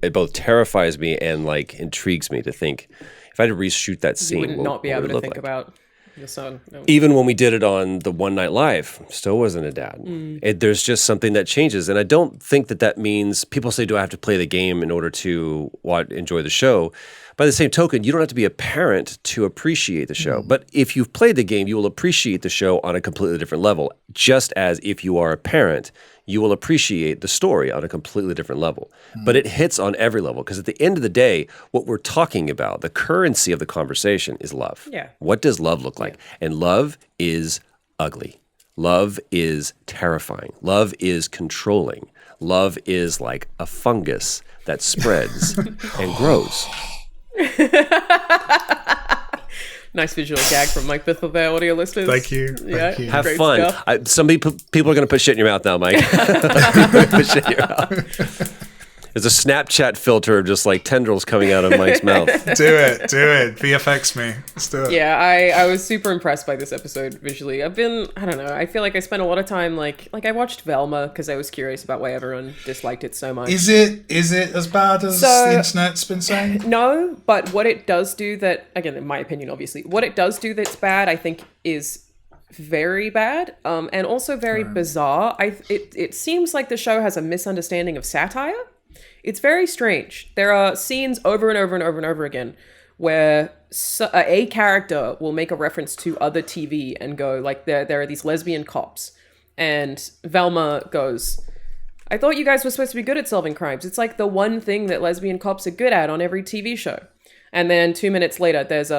It both terrifies me and like intrigues me to think if I had to reshoot that scene, you would not be able to think about your son. No. Even when we did it on the One Night Live, still wasn't a dad. There's just something that changes. And I don't think that means, people say, do I have to play the game in order to enjoy the show? By the same token, you don't have to be a parent to appreciate the show. But if you've played the game, you will appreciate the show on a completely different level. Just as if you are a parent, you will appreciate the story on a completely different level. But it hits on every level, because at the end of the day, what we're talking about, the currency of the conversation, is love. Yeah. What does love look like? And love is ugly. Love is terrifying. Love is controlling. Love is like a fungus that spreads and grows. Nice visual gag from Mike Bithell there, audio listeners. Thank you. Thank you. Have fun. Some people are going to put shit in your mouth now, Mike. Put shit in your mouth. There's a Snapchat filter of just like tendrils coming out of Mike's mouth. Do it. VFX me. Let's do it. Yeah, I was super impressed by this episode visually. I don't know, I feel like I spent a lot of time like I watched Velma because I was curious about why everyone disliked it so much. Is it as bad as the internet's been saying? No, but what it does do that, again, in my opinion, obviously, what it does do that's bad, I think is very bad, and also very bizarre. It seems like the show has a misunderstanding of satire. It's very strange. There are scenes over and over and over and over again where a character will make a reference to other TV and go like, there are these lesbian cops, and Velma goes, I thought you guys were supposed to be good at solving crimes. It's like the one thing that lesbian cops are good at on every TV show. And then 2 minutes later, there's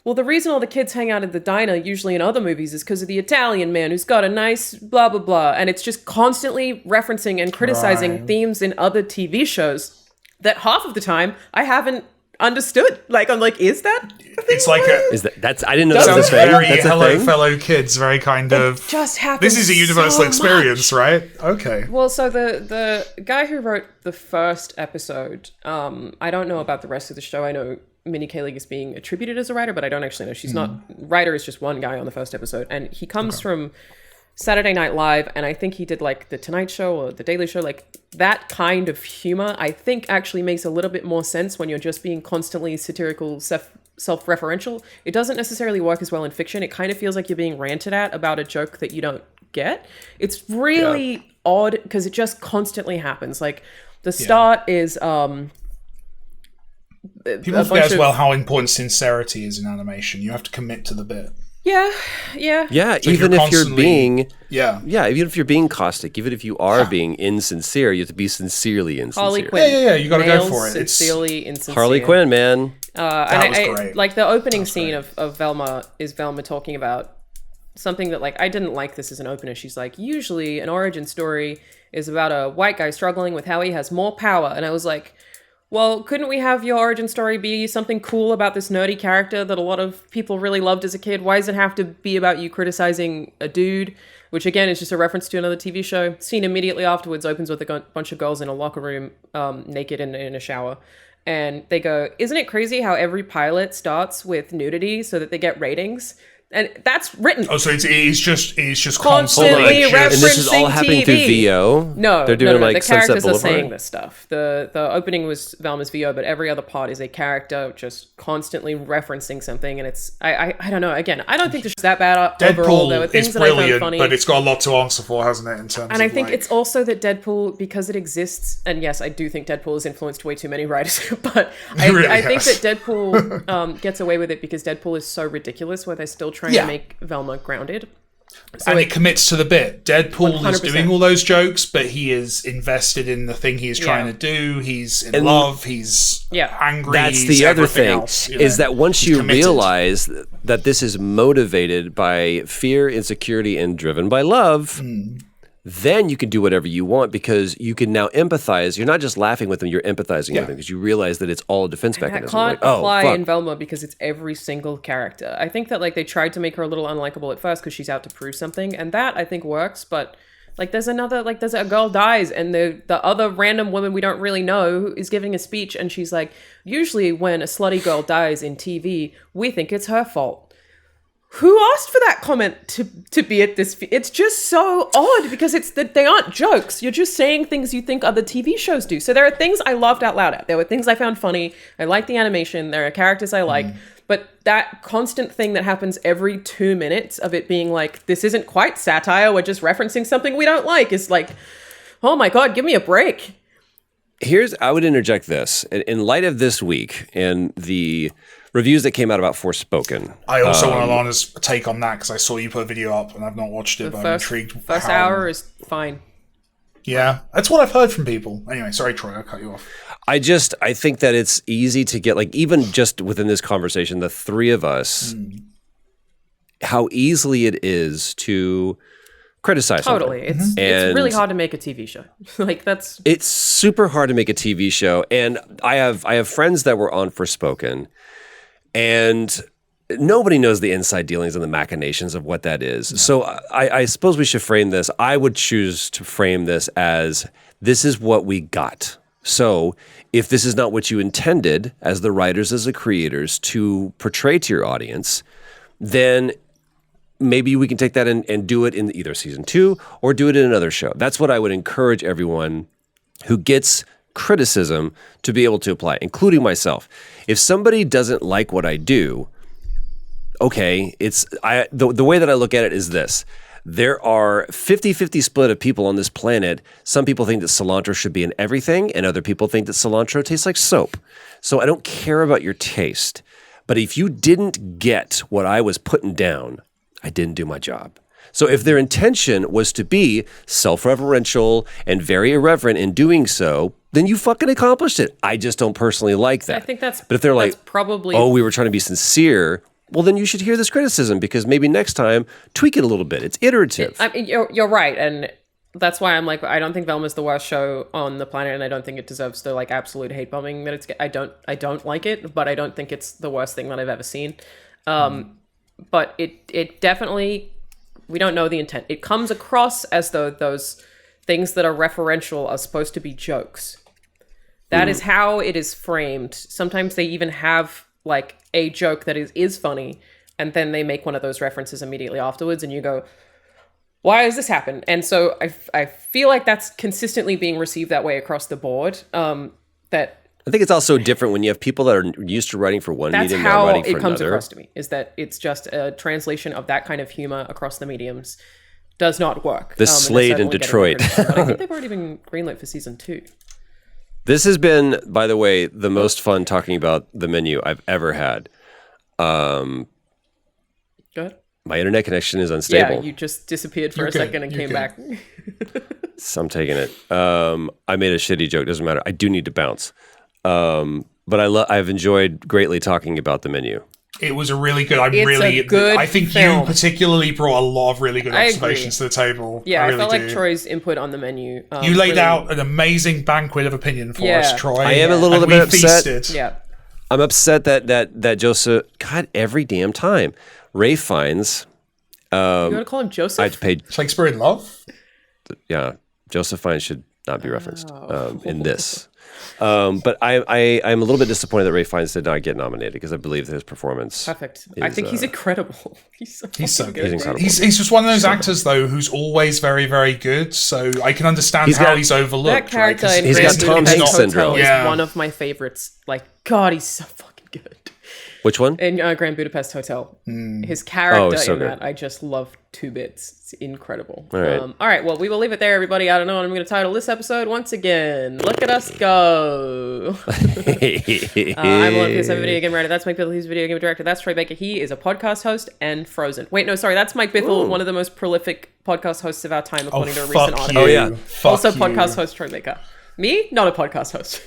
well, the reason all the kids hang out at the diner, usually in other movies, is because of the Italian man who's got a nice blah, blah, blah. And it's just constantly referencing and criticizing themes in other TV shows that half of the time I haven't understood. Like, I'm like, is that a thing? It's like I didn't know that was a thing. very That's a hello, thing? fellow kids, very kind of. Just happens. This is a universal so experience, much. right? Okay. Well, so the guy who wrote the first episode, I don't know about the rest of the show. I know Minnie Kaling is being attributed as a writer, but I don't actually know. She's not. Writer is just one guy on the first episode, and he comes from Saturday Night Live, and I think he did like The Tonight Show or The Daily Show. Like that kind of humor, I think actually makes a little bit more sense when you're just being constantly satirical, self-referential. It doesn't necessarily work as well in fiction. It kind of feels like you're being ranted at about a joke that you don't get. It's really odd because it just constantly happens. Like the start is People forget as well how important sincerity is in animation. You have to commit to the bit. Yeah. So even if you're being even if you're being caustic, even if you are being insincere, you have to be sincerely insincere. Harley Quinn. Yeah. You got to go Nails for it. Sincerely insincere. Harley Quinn, man. That was great. Like the opening scene of Velma is Velma talking about something that like I didn't like this as an opener. She's like, usually an origin story is about a white guy struggling with how he has more power, and I was like, well, couldn't we have your origin story be something cool about this nerdy character that a lot of people really loved as a kid? Why does it have to be about you criticizing a dude? Which, again, is just a reference to another TV show. Scene immediately afterwards opens with a bunch of girls in a locker room, naked in a shower. And they go, isn't it crazy how every pilot starts with nudity so that they get ratings? And that's written. Oh, so it's just Constantly constantly And this is all referencing happening through TV. VO. No, they're doing like the Sunset characters Boulevard. are saying this stuff. The opening was Velma's VO, but every other part is a character just constantly referencing something, and it's I don't know. Again, I don't think this is that bad overall. There were Deadpool things is that I found brilliant, funny, but it's got a lot to answer for, hasn't it? In terms, and I of think like, it's also that Deadpool, because it exists, and yes, I do think Deadpool has influenced way too many writers, but really I think has. that Deadpool gets away with it because Deadpool is so ridiculous, where they're still trying to make Velma grounded. So and it commits to the bit. Deadpool is 100%. doing all those jokes, but he is invested in the thing he is trying to do. He's in love. He's angry. That's he's the other everything thing, else, is that once He's you committed. realize that this is motivated by fear, insecurity, and driven by love, then you can do whatever you want because you can now empathize. You're not just laughing with them, you're empathizing with them because you realize that it's all a defense That mechanism. can't Like, apply fuck. in Velma because it's every single character. I think that like they tried to make her a little unlikable at first because she's out to prove something, and that I think works. But like there's a girl dies, and the other random woman we don't really know is giving a speech, and she's like, usually when a slutty girl dies in TV, we think it's her fault. Who asked for that comment to be at this? It's just so odd because it's that they aren't jokes. You're just saying things you think other TV shows do. So there are things I laughed out loud at. There were things I found funny. I liked the animation. There are characters I like. But that constant thing that happens every 2 minutes of it being like, this isn't quite satire, we're just referencing something we don't like, is like, oh my God, give me a break. I would interject this. In light of this week and the reviews that came out about Forspoken. I also want Alana's take on that because I saw you put a video up and I've not watched it, but I'm intrigued. First hour is fine. Yeah, that's what I've heard from people. Anyway, sorry, Troy, I cut you off. I think that it's easy to get, like, even just within this conversation, the three of us, how easily it is to criticize Totally. something. It's really hard to make a TV show. It's super hard to make a TV show. And I have friends that were on Forspoken, and nobody knows the inside dealings and the machinations of what that is. No. So I suppose we should frame this. I would choose to frame this as, this is what we got. So if this is not what you intended as the writers, as the creators, to portray to your audience, then maybe we can take that and do it in either season 2 or do it in another show. That's what I would encourage everyone who gets criticism to be able to apply, including myself. If somebody doesn't like what I do, okay, the way that I look at it is this. There are 50-50 split of people on this planet. Some people think that cilantro should be in everything, and other people think that cilantro tastes like soap. So I don't care about your taste. But if you didn't get what I was putting down, I didn't do my job. So if their intention was to be self-referential and very irreverent in doing so, then you fucking accomplished it. I just don't personally like that. I think that's. But if they're like, probably. Oh, we were trying to be sincere. Well, then you should hear this criticism because maybe next time tweak it a little bit. It's iterative. I mean, you're right, and that's why I'm like, I don't think Velma's the worst show on the planet, and I don't think it deserves the like absolute hate bombing that it's. I don't like it, but I don't think it's the worst thing that I've ever seen. But it definitely, we don't know the intent. It comes across as though those things that are referential are supposed to be jokes. That is how it is framed. Sometimes they even have like a joke that is funny, and then they make one of those references immediately afterwards, and you go, why has this happened? And so I feel like that's consistently being received that way across the board. That I think it's also different when you have people that are used to writing for one medium and how writing for it comes another. across to me, is that it's just a translation of that kind of humor across the mediums does not work. The Slade in certainly getting Detroit. criticism, but I think they've already been greenlit for season 2. This has been, by the way, the most fun talking about the menu I've ever had. Go ahead. My internet connection is unstable. Yeah, you just disappeared for a second and came back. So I'm taking it. I made a shitty joke. Doesn't matter. I do need to bounce. But I've enjoyed greatly talking about the menu. It was a really good. I think film. you particularly brought a lot of really good I observations to the table. Yeah, I really felt like do. Troy's input on the menu. You laid really- out an amazing banquet of opinion for us, Troy. I am a little and bit we upset. feasted. Yeah. I'm upset that Joseph. God, every damn time Ray Fiennes. You want to call him Joseph? I had to pay. Shakespeare in Love. Yeah, Joseph Fiennes should not be referenced in this. But I'm a little bit disappointed that Ray Fiennes did not get nominated because I believe that his performance. Perfect. I think he's incredible. He's so good. He's incredible. He's just one of those actors though who's always very, very good. So I can understand how he's overlooked. That character right? in He's Grand got Tom Budapest Hanks Hotel syndrome. is Yeah. one of my favorites. Like, God, he's so fucking good. Which one? In Grand Budapest Hotel. His character so in good. that, I just love 2 bits. It's incredible. All right. All right, well, we will leave it there, everybody. I don't know what I'm going to title this episode once again. Look at us go. I'm Lucas, I'm a video game writer. That's Mike Bithell. He's a video game director. That's Troy Baker. He is a podcast host and Frozen. Wait, no, sorry. That's Mike Bithell, one of the most prolific podcast hosts of our time, according to a recent fuck article. you. Oh, yeah. Fuck Also, you. podcast host Troy Baker. Me? Not a podcast host.